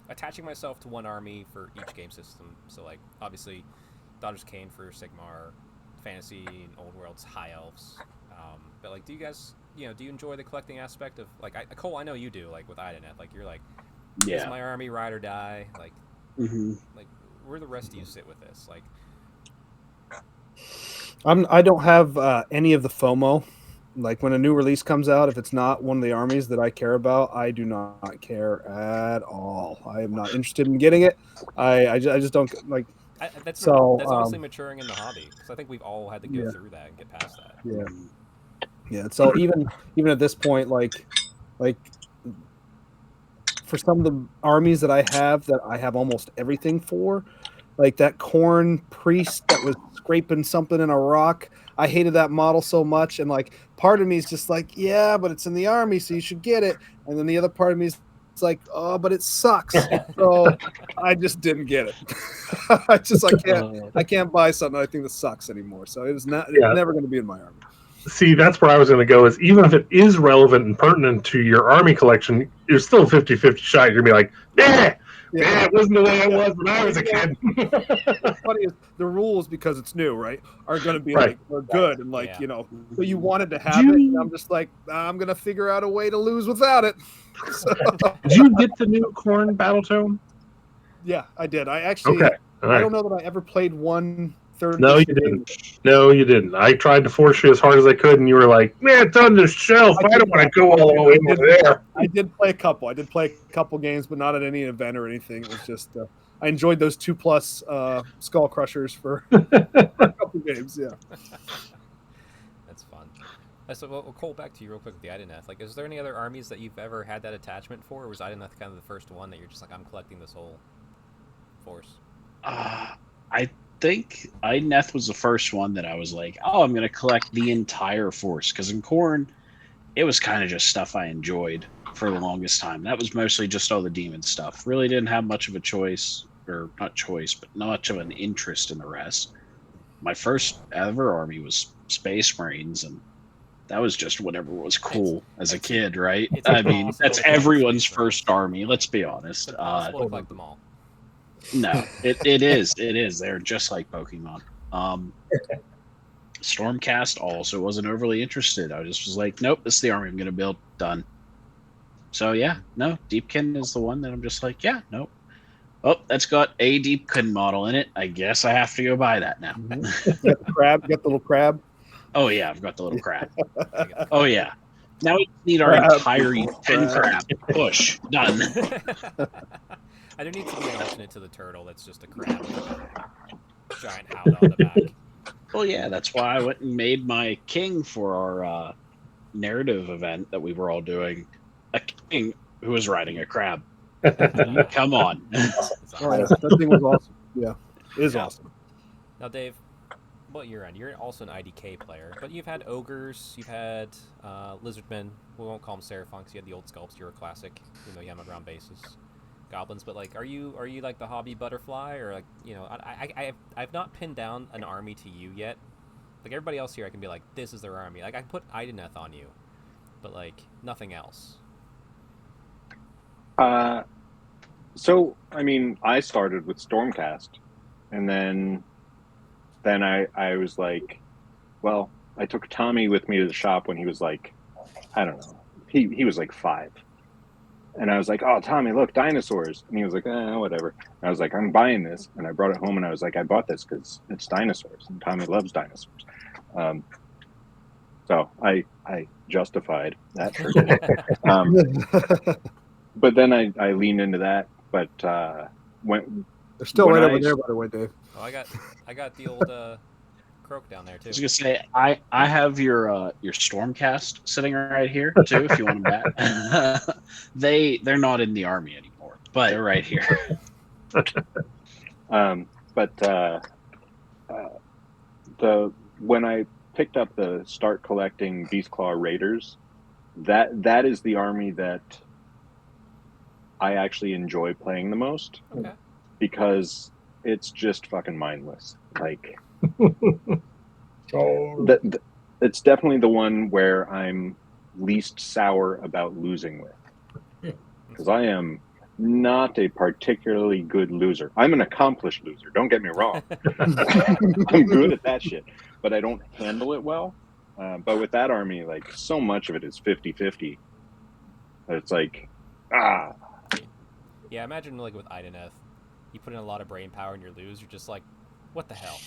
Speaker 2: attaching myself to one army for each game system. So like obviously, Daughters of Cain for Sigmar, Fantasy and Old World's High Elves. But like, do you guys, do you enjoy the collecting aspect of like Cole? I know you do. Like with Idoneth, like you're like, this is my army, ride or die. Like, like where the rest of you sit with this? Like,
Speaker 1: I don't have any of the FOMO. Like when a new release comes out, if it's not one of the armies that I care about, I do not care at all. I am not interested in getting it. I just don't like.
Speaker 2: That's
Speaker 1: So,
Speaker 2: honestly maturing in the hobby because I think we've all had to go through that and get past that.
Speaker 1: Yeah. So even at this point, like for some of the armies that I have almost everything for, like that corn priest that was scraping something in a rock. I hated that model so much, and like part of me is just like, yeah, but it's in the army, so you should get it. And then the other part of me is like, oh, but it sucks. So I just didn't get it. I can't buy something I think that sucks anymore. So it's never going to be in my army.
Speaker 6: See, that's where I was going to go. Is even if it is relevant and pertinent to your army collection, you're still 50-50 shot. You're going to be like, yeah, it wasn't the way it was when I was a kid.
Speaker 1: What's funny is the rules, because it's new, right, are going to be like, they're good. And like, so you wanted to have it. And I'm just like, I'm going to figure out a way to lose without it. So,
Speaker 6: did you get the new corn battle tome?
Speaker 1: Yeah, I did. I actually, I don't know that I ever played one third.
Speaker 6: No, you didn't. No, you didn't. I tried to force you as hard as I could, and you were like, man, it's on the shelf. I don't want to go all the way over there.
Speaker 1: I did play a couple. I did play a couple games, but not at any event or anything. It was just, I enjoyed those 2+ Skull Crushers for a couple games. Yeah.
Speaker 2: That's fun. So, Cole, back to you real quick with the Idoneth. Like, is there any other armies that you've ever had that attachment for, or was Idoneth kind of the first one that you're just like, I'm collecting this whole force?
Speaker 3: I think Idoneth was the first one that I was like, oh, I'm going to collect the entire force. Because in Khorne, it was kind of just stuff I enjoyed for the longest time. That was mostly just all the demon stuff. Really didn't have much of a choice, or not choice, but not much of an interest in the rest. My first ever army was Space Marines, and that was just whatever was cool as a kid, right? I mean, that's everyone's first army. Let's be honest.
Speaker 2: It's impossible to collect them all.
Speaker 3: No, it is. It is. They're just like Pokemon. Stormcast also wasn't overly interested. I just was like, nope, this is the army I'm going to build. Done. So yeah, no, Deepkin is the one that I'm just like, yeah, nope. Oh, that's got a Deepkin model in it. I guess I have to go buy that now.
Speaker 1: Get the crab. Get the little crab.
Speaker 3: Oh yeah, I've got the little crab. Oh yeah. Now we need our entire 10 crab. Push. Done.
Speaker 2: I do need to be an alternate to the turtle that's just a crab with a giant howdah on the back.
Speaker 3: Well, yeah, that's why I went and made my king for our narrative event that we were all doing. A king who was riding a crab. Come on.
Speaker 1: That thing was awesome. Yeah, it is awesome.
Speaker 2: Now, Dave, what you're on? You're also an IDK player, but you've had ogres, you've had lizardmen. We won't call them Seraphons. You had the old sculpts. You're a classic, you have on ground bases. Goblins, but like, are you like the hobby butterfly, or like, I've not pinned down an army to you yet. Like everybody else here, I can be like, this is their army. Like I put Idoneth on you, but like nothing else.
Speaker 5: So I mean, I started with Stormcast, and then I was like, well, I took Tommy with me to the shop when he was like, I don't know, he was like 5. And I was like, oh, Tommy, look, dinosaurs. And he was like, whatever. And I was like, I'm buying this. And I brought it home, and I was like, I bought this because it's dinosaurs. And Tommy loves dinosaurs. So I justified that. But then I leaned into that. but when
Speaker 1: They're still
Speaker 5: When
Speaker 1: right
Speaker 5: I
Speaker 1: over there,
Speaker 5: s-
Speaker 1: by the way, Dave.
Speaker 2: Oh, I got the old croak down there
Speaker 3: I
Speaker 2: too.
Speaker 3: was gonna say I have your Stormcast sitting right here too. If you want them back, they're not in the army anymore, but they're right here.
Speaker 5: when I picked up the start collecting Beastclaw Raiders, that is the army that I actually enjoy playing the most
Speaker 2: Okay.
Speaker 5: because it's just fucking mindless. Like
Speaker 4: Oh,
Speaker 5: it's definitely the one where I'm least sour about losing with, because I am not a particularly good loser. I'm an accomplished loser. Don't get me wrong. I'm good at that shit, but I don't handle it well. But with that army, like so much of it is 50-50. It's like,
Speaker 2: Yeah, imagine like with Ideneth, you put in a lot of brain power and you lose. You're just like, what the hell?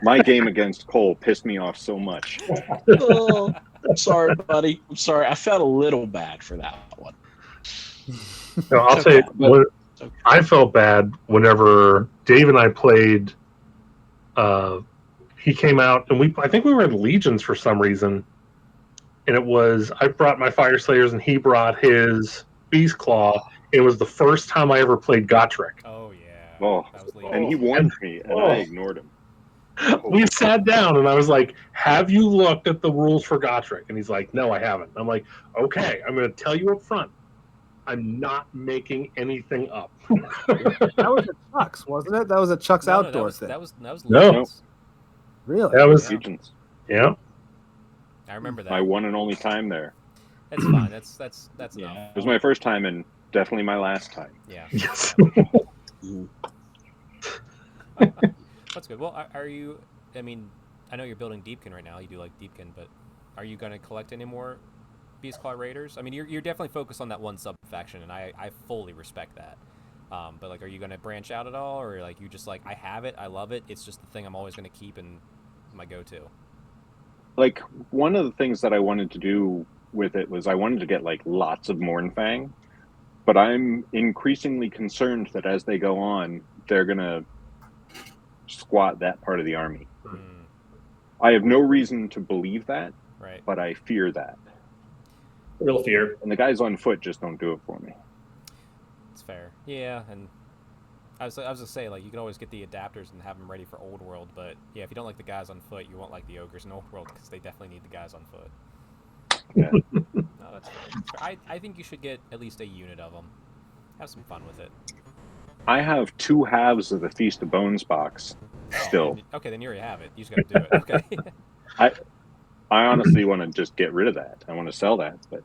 Speaker 5: my game against Cole pissed me off so much.
Speaker 3: Oh, I'm sorry, buddy. I'm sorry. I felt a little bad for that one.
Speaker 6: No, I'll
Speaker 3: It's
Speaker 6: say
Speaker 3: okay.
Speaker 6: when,
Speaker 3: It's okay.
Speaker 6: I felt bad whenever Dave and I played. He came out, and I think we were in Legions for some reason, and I brought my Fire Slayers, and he brought his Beast Claw. It was the first time I ever played Gotrek.
Speaker 2: Oh yeah.
Speaker 5: Oh,
Speaker 2: That was
Speaker 5: and he
Speaker 2: Legion.
Speaker 5: warned me, and I ignored him.
Speaker 6: We sat down, and I was like, "Have you looked at the rules for Gotrek?" And he's like, "No, I haven't." I'm like, "Okay, I'm going to tell you up front. I'm not making anything up."
Speaker 1: That was a Chuck's, wasn't it? That was a Chuck's
Speaker 2: No,
Speaker 1: outdoor thing.
Speaker 2: that was
Speaker 6: No.
Speaker 2: Legions.
Speaker 1: Really?
Speaker 6: That was
Speaker 5: Legions.
Speaker 6: yeah.
Speaker 2: I remember that.
Speaker 5: My one and only time there.
Speaker 2: That's fine. That's
Speaker 3: Yeah.
Speaker 2: enough.
Speaker 5: It was my first time and definitely my last time.
Speaker 2: Yeah.
Speaker 6: Yes.
Speaker 2: That's good. Well, are you? I mean, I know you're building Deepkin right now. You do like Deepkin, but are you going to collect any more Beastclaw Raiders? I mean, you're definitely focused on that one sub faction, and I fully respect that. But like, are you going to branch out at all, or like you just like I have it, I love it. It's just the thing I'm always going to keep and my go-to.
Speaker 5: Like, one of the things that I wanted to do with it was I wanted to get like lots of Mournfang, but I'm increasingly concerned that as they go on, they're gonna squat that part of the army.
Speaker 2: Mm,
Speaker 5: I have no reason to believe that,
Speaker 2: right.
Speaker 5: but I fear that.
Speaker 4: real fear.
Speaker 5: And the guys on foot just don't do it for me.
Speaker 2: It's fair. Yeah, and I was gonna say, like, you can always get the adapters and have them ready for Old World, but yeah, if you don't like the guys on foot, you won't like the ogres in Old World because they definitely need the guys on foot.
Speaker 5: Yeah.
Speaker 2: No, that's fair. I think you should get at least a unit of them. Have some fun with it.
Speaker 5: I have 2 halves of the Feast of Bones box still.
Speaker 2: Okay, then you already have it. You just got to do it. Okay.
Speaker 5: I honestly want to just get rid of that. I want to sell that, but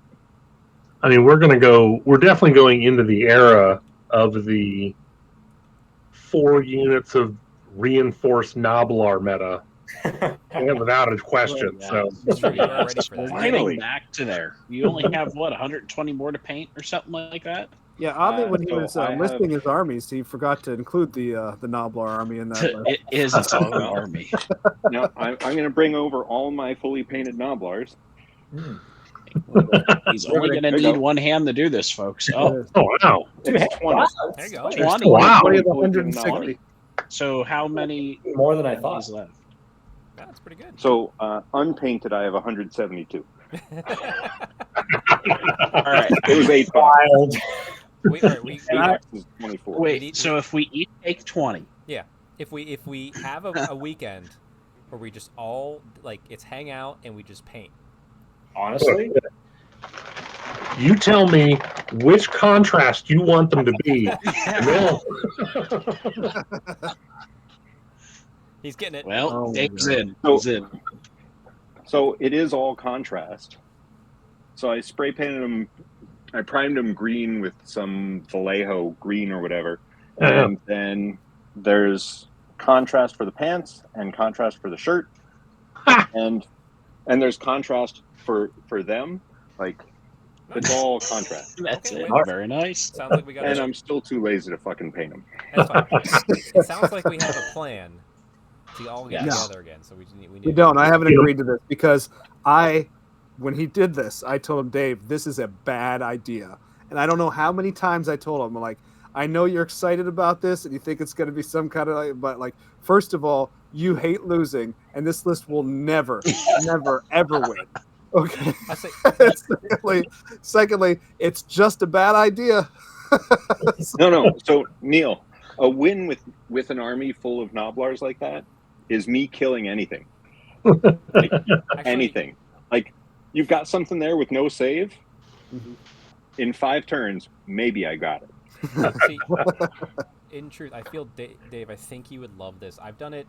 Speaker 6: I mean, we're definitely going into the era of the 4 units of reinforced Noblar meta, and without a question.
Speaker 3: Yeah.
Speaker 6: So
Speaker 2: It's true, you are ready for
Speaker 3: We're
Speaker 2: that.
Speaker 5: Finally.
Speaker 3: getting back to there. You only have 120 more to paint or something like that.
Speaker 1: Yeah, oddly, when he
Speaker 5: so
Speaker 1: was
Speaker 5: I have-
Speaker 1: listing his armies, he forgot to include the Noblar army in that list.
Speaker 3: It is its own army.
Speaker 5: now I'm going to bring over all my fully painted Noblars.
Speaker 3: He's only going to
Speaker 5: There you
Speaker 3: need
Speaker 5: go.
Speaker 3: one hand to do this, folks. Oh,
Speaker 6: oh wow,
Speaker 5: It's 20.
Speaker 2: There you go.
Speaker 3: 20.
Speaker 6: wow.
Speaker 1: 20 of the
Speaker 5: Fully painted
Speaker 1: 160.
Speaker 5: Noblars.
Speaker 3: So how many
Speaker 4: More than I
Speaker 3: is
Speaker 4: thought.
Speaker 3: left?
Speaker 2: That's pretty good.
Speaker 5: So unpainted, I have 172.
Speaker 3: All right.
Speaker 5: It was 8 bucks.
Speaker 4: Wild.
Speaker 2: All right, we
Speaker 5: 8 bucks is 24.
Speaker 3: Wait, so if we each take 20,
Speaker 2: if we have a weekend where we just all like it's hang out and we just paint.
Speaker 4: Honestly,
Speaker 6: You tell me which contrast you want them to be. No.
Speaker 2: He's getting it.
Speaker 3: well,
Speaker 1: Oh,
Speaker 3: Dave's
Speaker 1: yeah.
Speaker 3: in. He's in.
Speaker 5: So it is all contrast. So I spray painted them. I primed them green with some Vallejo green or whatever, and then there's contrast for the pants and contrast for the shirt, and there's contrast for them. Like it's all contrast,
Speaker 3: That's
Speaker 2: Okay,
Speaker 3: it.
Speaker 2: wait.
Speaker 3: Very nice.
Speaker 2: Sounds like we got.
Speaker 5: and I'm still too lazy to fucking paint them.
Speaker 2: That's fine. It sounds like we have a plan to all get
Speaker 3: Yes.
Speaker 2: together again. So we need.
Speaker 1: We don't. I haven't agreed to this because when he did this, I told him, Dave, this is a bad idea. And I don't know how many times I told him, like, I know you're excited about this and you think it's going to be some kind of like, but like, first of all, you hate losing, and this list will never, never, ever win. Okay.
Speaker 2: I say
Speaker 1: secondly, it's just a bad idea.
Speaker 5: No. So Neil, a win with an army full of Noblars like that is me killing anything. Like, anything. Like, you've got something there with no save. In 5 turns, maybe I got it.
Speaker 2: See, in truth, I feel, Dave, I think you would love this. I've done it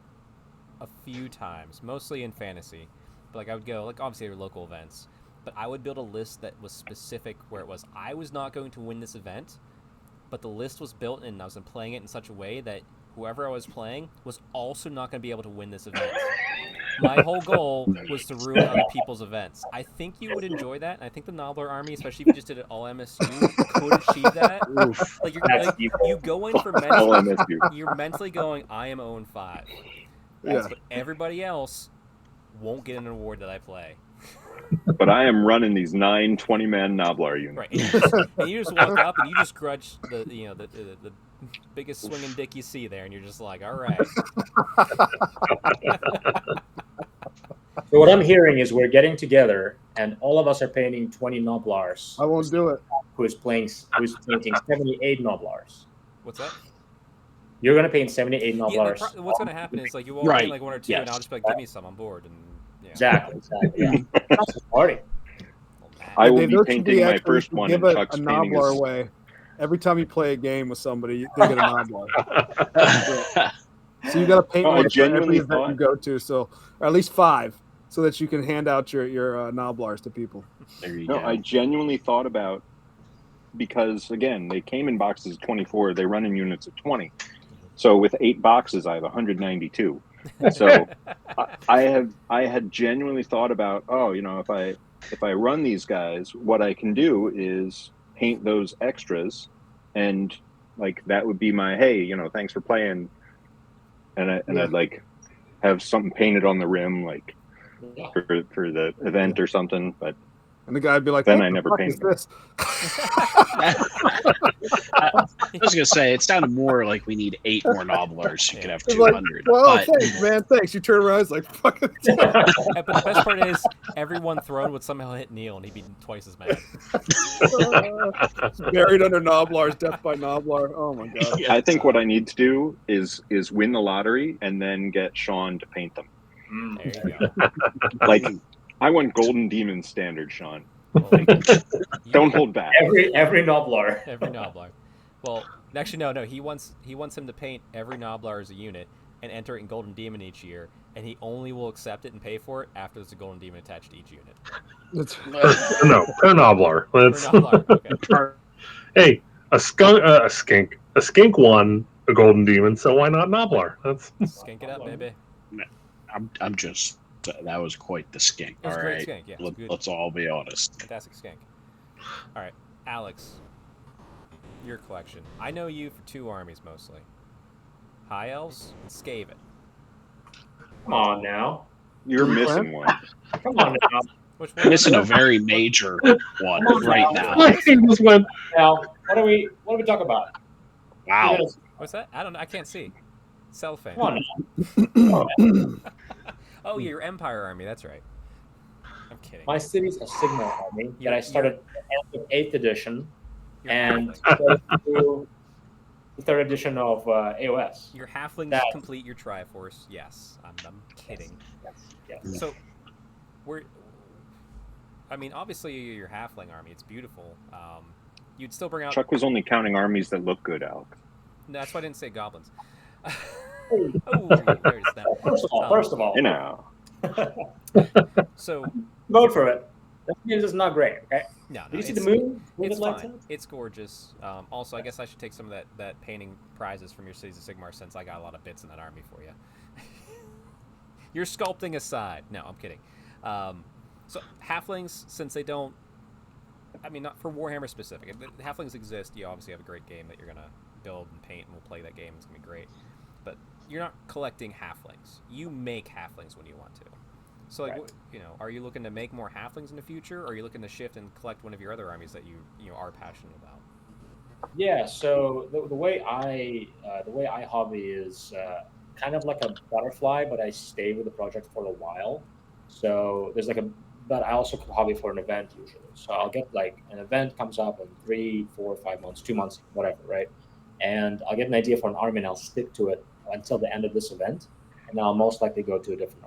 Speaker 2: a few times, mostly in fantasy. But like, I would go, like, obviously there were local events, but I would build a list that was specific where it was, I was not going to win this event, but the list was built and I was playing it in such a way that whoever I was playing was also not going to be able to win this event. My whole goal was to ruin other people's events. I think you would enjoy that. And I think the Nobbler army, especially if you just did it all MSU, could achieve that. Like, you go in for you're mentally going, I am 0-5.
Speaker 1: Yeah.
Speaker 2: But everybody else won't get an award that I play.
Speaker 5: But I am running these 9 20-man Noblar units.
Speaker 2: Right. And you just walk up and you just grudge the biggest swinging dick you see there, and you're just like, all right.
Speaker 4: So what I'm hearing is we're getting together, and all of us are painting 20 Noblars.
Speaker 1: I won't do it.
Speaker 4: Who's painting 78 Noblars?
Speaker 2: What's that?
Speaker 4: You're gonna paint 78
Speaker 2: Yeah,
Speaker 4: Noblars.
Speaker 2: what's going to happen is, like, you all
Speaker 3: Right.
Speaker 2: paint like 1 or 2, and I'll just be like, give me some, I'm bored. And, yeah.
Speaker 4: Exactly. Yeah. That's a party.
Speaker 2: Well, man.
Speaker 5: I will
Speaker 1: Dave,
Speaker 5: be
Speaker 1: those should
Speaker 5: painting my
Speaker 1: actually-
Speaker 5: first one,
Speaker 1: give
Speaker 5: and
Speaker 1: a
Speaker 5: Chuck's painting
Speaker 1: Nobbler
Speaker 5: his...
Speaker 1: away. Every time you play a game with somebody, they get a Nobbler. So you got to paint
Speaker 5: No, I
Speaker 1: one for
Speaker 5: genuinely
Speaker 1: every event you
Speaker 5: thought-
Speaker 1: go to, so or at least 5, so that you can hand out your Nobblars to people.
Speaker 3: There you
Speaker 5: No,
Speaker 3: go.
Speaker 5: I genuinely thought about, because again, they came in boxes of 24. They run in units of 20. So with 8 boxes, I have 192. So I had genuinely thought about, if I run these guys, what I can do is paint those extras, and like that would be my, hey, thanks for playing, and I'd like have something painted on the rim, like for the event or something. But
Speaker 1: And the guy would be like,
Speaker 5: Then
Speaker 1: "What
Speaker 5: I
Speaker 1: the
Speaker 5: never
Speaker 1: fuck
Speaker 5: painted
Speaker 1: is
Speaker 5: them.
Speaker 1: this?"
Speaker 3: I was gonna say it sounded more like we need 8 more Nobblers. So you could have
Speaker 1: It's like,
Speaker 3: 200.
Speaker 1: well,
Speaker 3: but
Speaker 1: thanks, man, thanks. You turn around, it's like, fucking.
Speaker 2: But the best part is, everyone thrown would somehow hit Neil, and he'd be twice as mad.
Speaker 1: Buried under Noblars, death by Nobblar. Oh my god.
Speaker 3: Yeah.
Speaker 5: I think what I need to do is win the lottery and then get Sean to paint them.
Speaker 2: There you go.
Speaker 5: Like, I want Golden Demon standard, Sean.
Speaker 2: Well,
Speaker 5: Don't hold back.
Speaker 4: Every Nobblar.
Speaker 2: every Nobblar. Well, actually, no. He wants him to paint every Nobblar as a unit and enter it in Golden Demon each year, and he only will accept it and pay for it after there's a Golden Demon attached to each unit.
Speaker 6: Per Nobblar.
Speaker 2: Per
Speaker 6: Let's,
Speaker 2: Nobblar, okay.
Speaker 6: hey, a skink won a Golden Demon, so why not Nobblar? That's
Speaker 2: Skink it up, baby.
Speaker 3: I'm just that was quite the skink.
Speaker 2: It was
Speaker 3: All
Speaker 2: a great
Speaker 3: right,
Speaker 2: skink, yeah, it was good.
Speaker 3: let's all be honest.
Speaker 2: Fantastic skink. All right, Alex, your collection. I know you for 2 armies mostly. High Elves and Skaven.
Speaker 4: Come on now.
Speaker 5: You're missing one.
Speaker 4: Come on now.
Speaker 2: Which one?
Speaker 3: Missing a very major one right now.
Speaker 6: he just went.
Speaker 4: Now, what do we talk about?
Speaker 3: Wow.
Speaker 2: What's that? I don't know. I can't see. Cellophane.
Speaker 4: Come on now.
Speaker 2: Oh, yeah, your Empire army. That's right. I'm kidding.
Speaker 4: My city's a Sigmar army that I started at the end of 8th edition
Speaker 2: Your-
Speaker 4: and started through the 3rd edition of AOS.
Speaker 2: Your halflings
Speaker 4: That-
Speaker 2: complete your Triforce. Yes, I'm kidding.
Speaker 4: Yes.
Speaker 2: So, obviously your halfling army. It's beautiful. You'd still bring out.
Speaker 5: Chuck was only counting armies that look good, Alex.
Speaker 2: No, that's why I didn't say goblins. Oh, there's that.
Speaker 4: First of all,
Speaker 2: So,
Speaker 4: vote for it. That means it's not great. Okay.
Speaker 2: no,
Speaker 4: Did you see
Speaker 2: it's-
Speaker 4: the moon? Moon
Speaker 2: It's
Speaker 4: that lights
Speaker 2: fine.
Speaker 4: up?
Speaker 2: It's gorgeous. Also, I guess I should take some of that painting prizes from your Cities of Sigmar, since I got a lot of bits in that army for you. You're sculpting aside. No, I'm kidding. So halflings, since they don't, not for Warhammer specific. If the halflings exist, you obviously have a great game that you're gonna build and paint, and we'll play that game. It's gonna be great. But you're not collecting halflings. You make halflings when you want to. So, like,
Speaker 4: Right.
Speaker 2: are you looking to make more halflings in the future, or are you looking to shift and collect one of your other armies that you are passionate about?
Speaker 4: Yeah, so the way I hobby is kind of like a butterfly, but I stay with the project for a while. So there's like a but I also hobby for an event usually. So I'll get like an event comes up in 3, 4, 5 months, 2 months, whatever, right? And I'll get an idea for an army and I'll stick to it until the end of this event, and then I'll most likely go to a different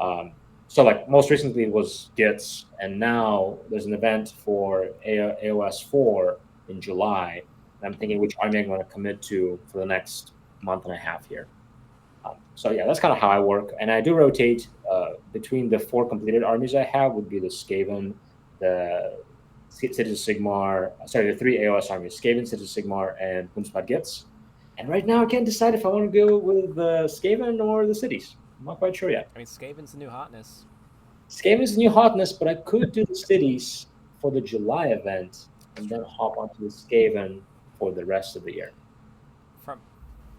Speaker 4: army. So like most recently it was Gits, and now there's an event for AOS 4 in July, and I'm thinking which army I'm going to commit to for the next month and a half here. So yeah, that's kind of how I work, and I do rotate between the 4 completed armies I have would be the Skaven, the Cities of Sigmar, sorry, the 3 AOS armies, Skaven, Cities of Sigmar, and Hunspad Gits. And right now I can't decide if I want to go with the Skaven or the cities. I'm not quite sure yet.
Speaker 2: I mean, Skaven's the new hotness.
Speaker 4: Skaven's the new hotness, but I could do the cities for the July event and then hop onto the Skaven for the rest of the year.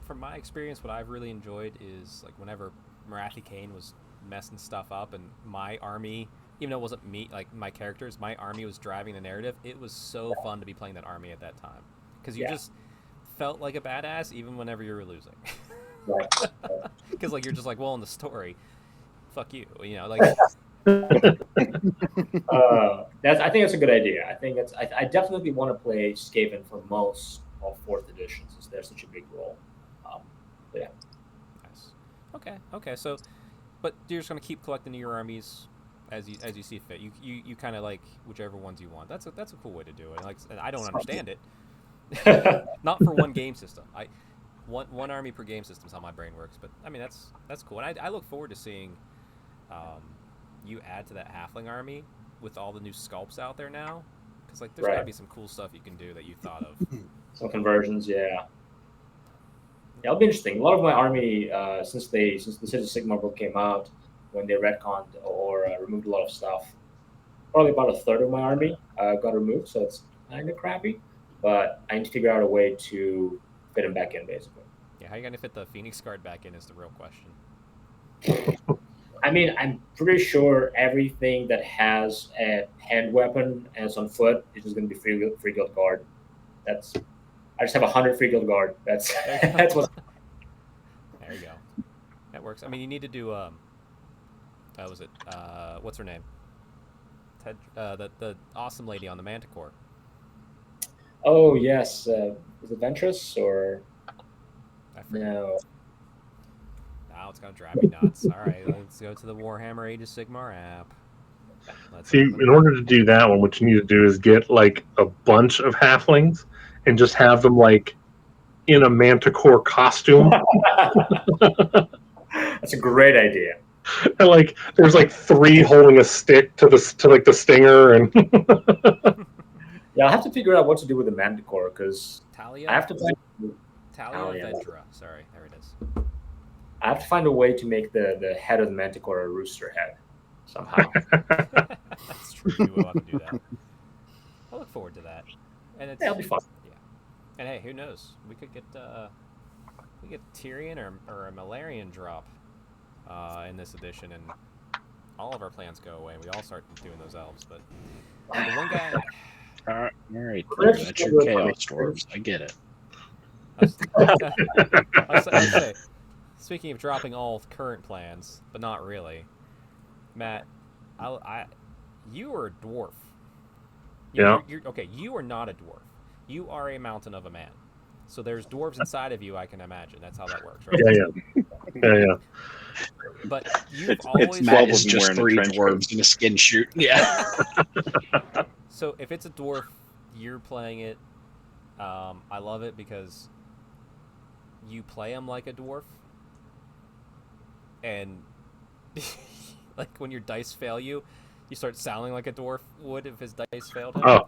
Speaker 2: From my experience, what I've really enjoyed is like whenever Marathi Kane was messing stuff up, and my army, even though it wasn't me, like my characters, my army was driving the narrative. It was so fun to be playing that army at that time because you just felt like a badass even whenever you were losing.
Speaker 4: Right.
Speaker 2: Because like you're just like, well, in the story, fuck you, like.
Speaker 4: I think that's a good idea. I think I definitely want to play Skaven for most of 4th editions, since they're such a big role. Yeah.
Speaker 2: Nice. Okay. So, but you're just gonna keep collecting your armies as you see fit. You kind of like whichever ones you want. That's a cool way to do it. And I don't understand it. Not for one game system. One army per game system is how my brain works. But I mean that's cool. And I look forward to seeing you add to that halfling army with all the new sculpts out there now. Because like there's gotta be some cool stuff you can do that you thought of.
Speaker 4: Some conversions, yeah. It'll be interesting. A lot of my army, since the Cities of Sigmar book came out, when they retconned or removed a lot of stuff, probably about a third of my army got removed, so it's kind of crappy. But I need to figure out a way to fit them back in, basically.
Speaker 2: Yeah, how are you gonna fit the Phoenix Guard back in is the real question.
Speaker 4: I mean, I'm pretty sure everything that has a hand weapon and is on foot is just going to be free guild guard. I just have 100 free guild guard. That's what.
Speaker 2: There you go. That works. I mean, you need to do was it what's her name? Ted, the awesome lady on the Manticore.
Speaker 4: Oh yes, is it Ventress or?
Speaker 2: I forget.
Speaker 4: No.
Speaker 2: Now it's gonna drive me nuts. All right, let's go to the Warhammer Age of Sigmar app.
Speaker 6: See, in order to do that one, what you need to do is get like a bunch of halflings and just have them like in a manticore costume.
Speaker 4: That's a great idea.
Speaker 6: And like there's like 3 holding a stick to like the stinger, and
Speaker 4: yeah, I'll have to figure out what to do with the Manticore because
Speaker 2: Talia.
Speaker 4: I have to find
Speaker 2: Talia Vedra. Sorry, there it is.
Speaker 4: I have to find a way to make the head of the Manticore a rooster head somehow.
Speaker 2: That's true. We will have to do that. I look forward to that, and
Speaker 4: it'll be fun.
Speaker 2: Yeah, and hey, who knows? We could get Tyrion or a Malarian drop in this edition, and all of our plans go away, and we all start doing those elves. But the one guy.
Speaker 3: All right, that's your chaos dwarves. I get it.
Speaker 2: I was say, speaking of dropping all current plans, but not really, Matt, you are a dwarf. You're okay. You are not a dwarf. You are a mountain of a man. So there's dwarves inside of you. I can imagine that's how that works, right?
Speaker 6: Yeah.
Speaker 2: But you've always
Speaker 3: Matt is just 3 dwarves in a skin shoot. Yeah.
Speaker 2: So if it's a dwarf, you're playing it. I love it because you play him like a dwarf, and like when your dice fail you start sounding like a dwarf would if his dice failed him.
Speaker 6: Oh,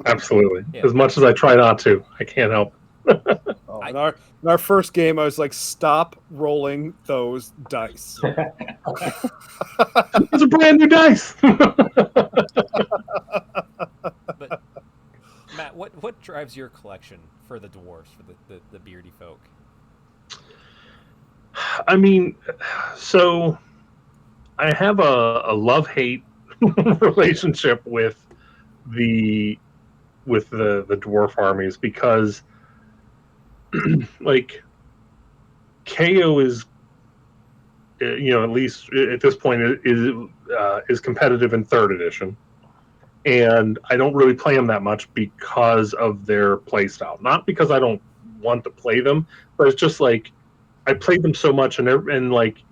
Speaker 6: absolutely.
Speaker 2: Yeah.
Speaker 6: As much as I try not to, I can't help.
Speaker 1: In our first game, I was like, stop rolling those dice.
Speaker 6: It's a brand new dice.
Speaker 2: But Matt, what drives your collection for the dwarves, for the beardy folk?
Speaker 6: I mean, so I have a love-hate relationship with the with the dwarf armies, because like KO is, at least at this point, is competitive in 3rd edition, and I don't really play them that much because of their playstyle. Not because I don't want to play them, but it's just like I played them so much, and like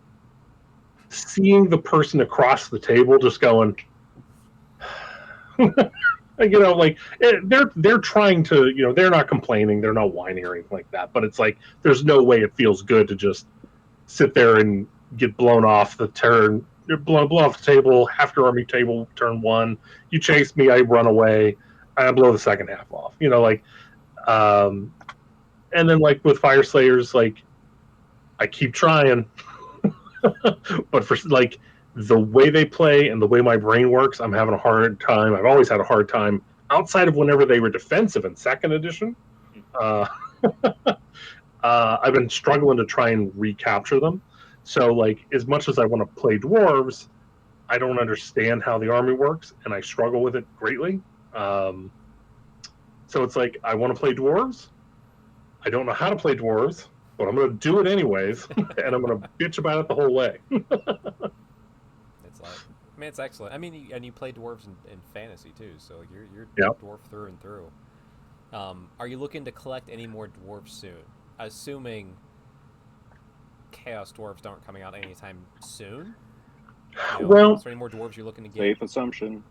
Speaker 6: seeing the person across the table just going, like they're trying to, they're not complaining, they're not whining or anything like that, but it's like there's no way it feels good to just sit there and get blown off the turn. You're blown off the table, half your army table, turn 1. You chase me, I run away, I blow the second half off. And then like with Fire Slayers, like I keep trying, but for like the way they play and the way my brain works, I'm having a hard time. I've always had a hard time outside of whenever they were defensive in 2nd edition. I've been struggling to try and recapture them. So, like, as much as I want to play dwarves, I don't understand how the army works, and I struggle with it greatly. So it's like, I want to play dwarves. I don't know how to play dwarves, but I'm going to do it anyways, and I'm going to bitch about it the whole way.
Speaker 2: It's like, I mean, it's excellent. I mean, and you play dwarves in fantasy too, so you're
Speaker 6: Yep.
Speaker 2: dwarf through and through. Are you looking to collect any more dwarves soon? Assuming Chaos Dwarves aren't coming out anytime soon.
Speaker 6: Well,
Speaker 2: is there any more dwarves you're looking to get?
Speaker 5: Safe assumption.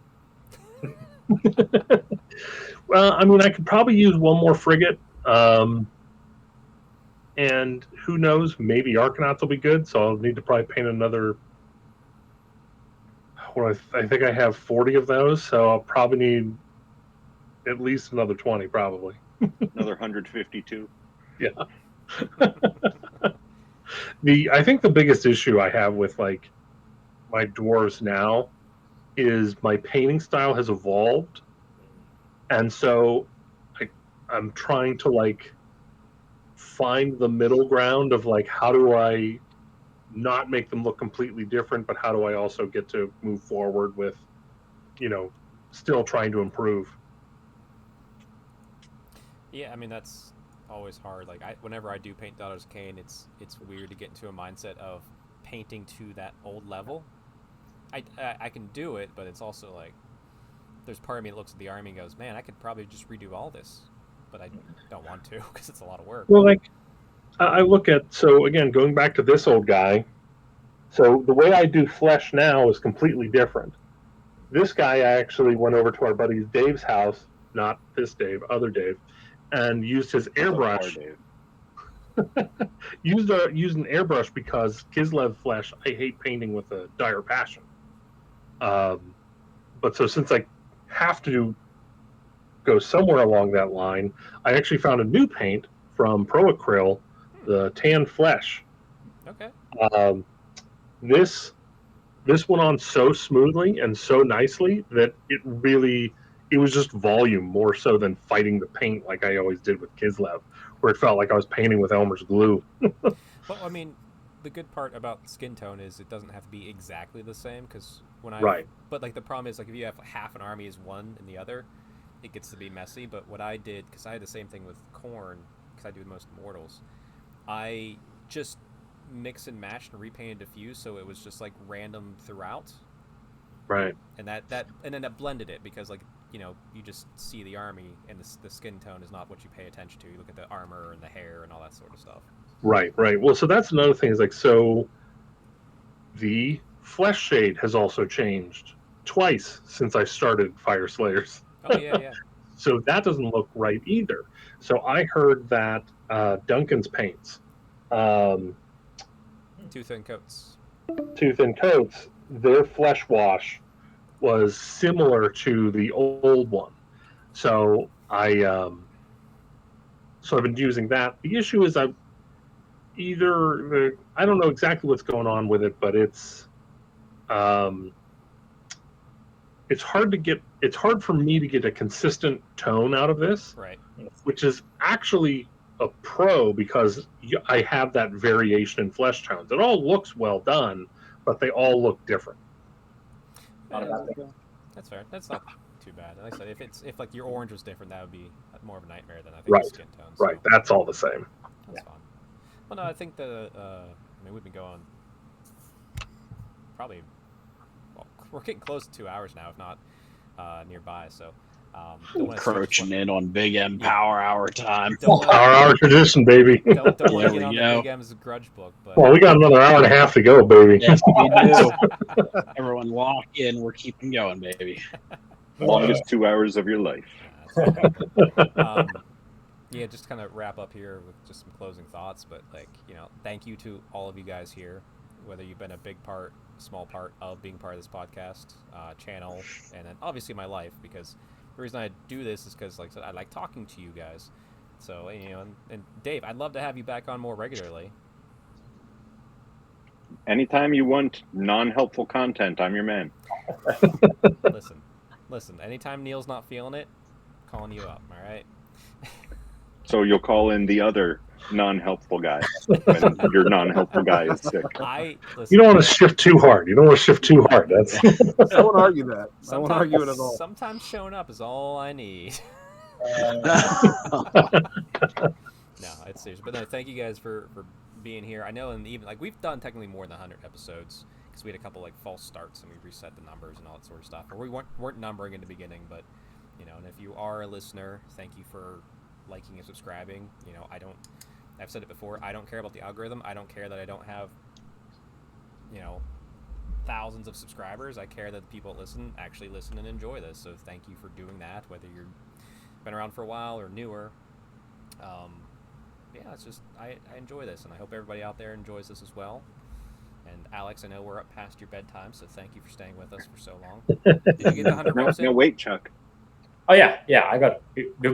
Speaker 6: Well, I mean, I could probably use one more frigate. And who knows, maybe Arcanauts will be good, so I'll need to probably paint another. Well, I think I have 40 of those, so I'll probably need at least another 20, probably.
Speaker 5: Another 152.
Speaker 6: Yeah. I think the biggest issue I have with like my dwarves now is my painting style has evolved, and so I'm trying to like find the middle ground of like, how do I not make them look completely different, but how do I also get to move forward with, still trying to improve.
Speaker 2: Yeah, I mean, that's always hard. Like, whenever I do paint Daughters of Cain, it's weird to get into a mindset of painting to that old level. I can do it, but it's also like there's part of me that looks at the army and goes, man, I could probably just redo all this, but I don't want to because it's a lot of work.
Speaker 6: Well, like I look at, so again, going back to this old guy, so the way I do flesh now is completely different. This guy, I actually went over to our buddy Dave's house, not this Dave, other Dave, and used his airbrush. used an airbrush because Kislev flesh, I hate painting with a dire passion. But so since I have to go somewhere along that line, I actually found a new paint from Pro Acryl, the tan flesh.
Speaker 2: Okay.
Speaker 6: This went on so smoothly and so nicely that it was just volume more so than fighting the paint like I always did with Kislev, where it felt like I was painting with Elmer's glue.
Speaker 2: Well, I mean, the good part about skin tone is it doesn't have to be exactly the same, because
Speaker 6: Right.
Speaker 2: But like the problem is, like, if you have half an army is one and the other, it gets to be messy. But what I did, because I had the same thing with Khorne, because I do the most mortals, I just mix and matched and repainted a few, so it was just like random throughout.
Speaker 6: Right.
Speaker 2: And then that blended it, because like, you just see the army and the skin tone is not what you pay attention to. You look at the armor and the hair and all that sort of stuff.
Speaker 6: Right. Well, so that's another thing, is like, so the flesh shade has also changed twice since I started Fire Slayers.
Speaker 2: Oh yeah.
Speaker 6: So that doesn't look right either. So I heard that Duncan's paints,
Speaker 2: Too thin coats,
Speaker 6: their flesh wash was similar to the old one. So I've been using that. The issue is I don't know exactly what's going on with it, but it's hard for me to get a consistent tone out of this,
Speaker 2: right?
Speaker 6: Which is actually a pro, because I have that variation in flesh tones. It all looks well done, but they all look different.
Speaker 4: Not a bad thing.
Speaker 2: That's fair. That's not too bad. Like I said, if like your orange was different, that would be more of a nightmare than I think
Speaker 6: Right.
Speaker 2: the skin tone. So
Speaker 6: Right, that's all the same.
Speaker 2: that's fine. Well, no, I think I mean, we've been going probably. Well, we're getting close to 2 hours now, if not nearby. So. Don't wanna
Speaker 3: Encroaching in on Big M
Speaker 2: Yeah.
Speaker 3: Power Hour time.
Speaker 2: Don't wanna-
Speaker 6: Our tradition, baby.
Speaker 2: Don't want
Speaker 3: There
Speaker 2: to
Speaker 3: we
Speaker 2: get on
Speaker 3: go.
Speaker 2: the Big M's grudge book, but
Speaker 6: Well, we got another hour and a half to go, baby.
Speaker 3: Yes, we do. Everyone lock in. We're keeping going, baby.
Speaker 5: Longest 2 hours of your life.
Speaker 2: Yeah, just to kind of wrap up here with just some closing thoughts. But thank you to all of you guys here, whether you've been a big part, small part of being part of this podcast channel, and then obviously my life, because the reason I do this is because, like I said, I like talking to you guys. So and Dave, I'd love to have you back on more regularly.
Speaker 5: Anytime you want non-helpful content, I'm your man.
Speaker 2: Listen. Anytime Neil's not feeling it, calling you up. All right.
Speaker 5: So you'll call in the other non-helpful guy when your non-helpful guy is sick.
Speaker 6: You don't want to shift too hard. That's
Speaker 1: I won't argue that. I won't argue it at all.
Speaker 2: Sometimes showing up is all I need. No, it's serious. But no, thank you guys for being here. I know, and even like we've done technically more than 100 episodes because we had a couple like false starts and we reset the numbers and all that sort of stuff. Or we weren't numbering in the beginning, but and if you are a listener, thank you for liking and subscribing. I've said it before, I don't care about the algorithm. I don't care that I don't have thousands of subscribers. I care that the people that actually listen and enjoy this. So thank you for doing that, whether you've been around for a while or newer. Yeah, it's just I enjoy this, and I hope everybody out there enjoys this as well. And Alex, I know we're up past your bedtime, so thank you for staying with us for so long. Did you get the 100 reps in?
Speaker 5: No, wait, Chuck.
Speaker 4: Oh yeah, I got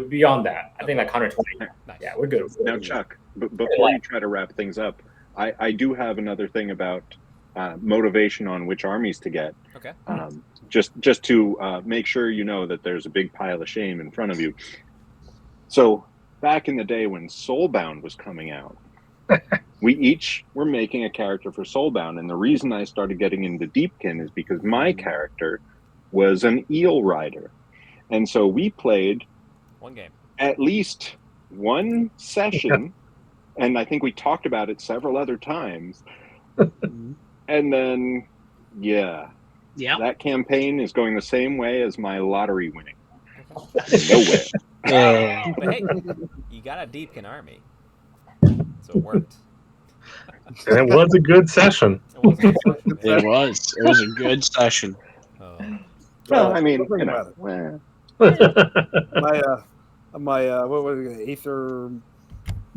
Speaker 4: beyond that. I think like 120.
Speaker 2: Nice.
Speaker 4: Yeah, we're good.
Speaker 5: Now, Chuck, before you try to wrap things up, I do have another thing about motivation on which armies to get.
Speaker 2: Okay.
Speaker 5: Just to make sure you know that there's a big pile of shame in front of you. So back in the day when Soulbound was coming out, we each were making a character for Soulbound, and the reason I started getting into Deepkin is because my character was an eel rider. And so we played
Speaker 2: one game,
Speaker 5: at least one session, and I think we talked about it several other times. And then, that campaign is going the same way as my lottery winning. Nowhere.
Speaker 2: But hey, you got a Deepkin army, so it worked.
Speaker 6: And it was a good session.
Speaker 3: It was a good session.
Speaker 5: Well, I mean,
Speaker 1: my what was it, Aether,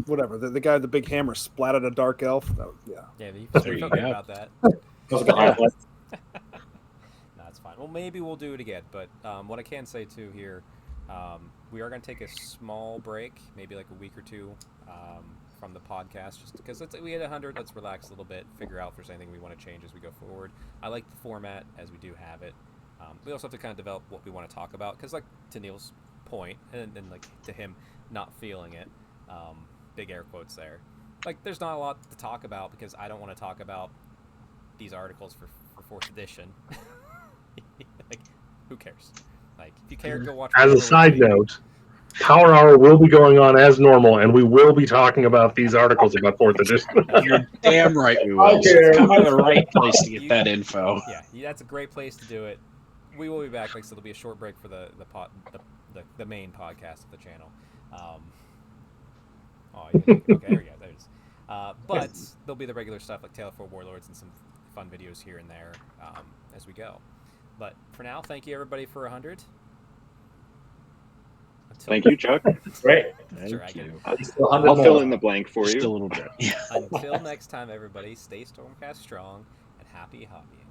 Speaker 1: whatever, the guy with the big hammer splatted a dark elf.
Speaker 2: Yeah, you
Speaker 3: There
Speaker 2: feel
Speaker 3: you
Speaker 2: good
Speaker 3: go.
Speaker 2: about that.
Speaker 4: Those are the highlights.
Speaker 2: No, it's fine. Well, maybe we'll do it again. But what I can say too here, we are going to take a small break, maybe like a week or two from the podcast, just because we had 100. Let's relax a little bit, figure out if there's anything we want to change as we go forward. I like the format as we do have it. We also have to kind of develop what we want to talk about, because like to Neil's point, and like to him not feeling it, big air quotes there. Like there's not a lot to talk about because I don't want to talk about these articles for 4th edition. Like, who cares? Like, if you care, go watch.
Speaker 6: As a side note, Power Hour will be going on as normal, and we will be talking about these articles about 4th edition.
Speaker 3: You're damn right we will.
Speaker 4: Okay.
Speaker 3: Come to the right place to get that info.
Speaker 2: Yeah, that's a great place to do it. We will be back. Like, so there'll be a short break for the main podcast of the channel. Okay, there we go. There it is. But there'll be the regular stuff like Tale of 4 Warlords and some fun videos here and there as we go. But for now, thank you everybody for 100.
Speaker 5: Thank you, Chuck.
Speaker 4: Great.
Speaker 2: Thank you.
Speaker 5: I'll fill in the blank for
Speaker 3: Just
Speaker 5: you.
Speaker 3: a little bit.
Speaker 2: Until next time, everybody, stay Stormcast strong and happy hobbying.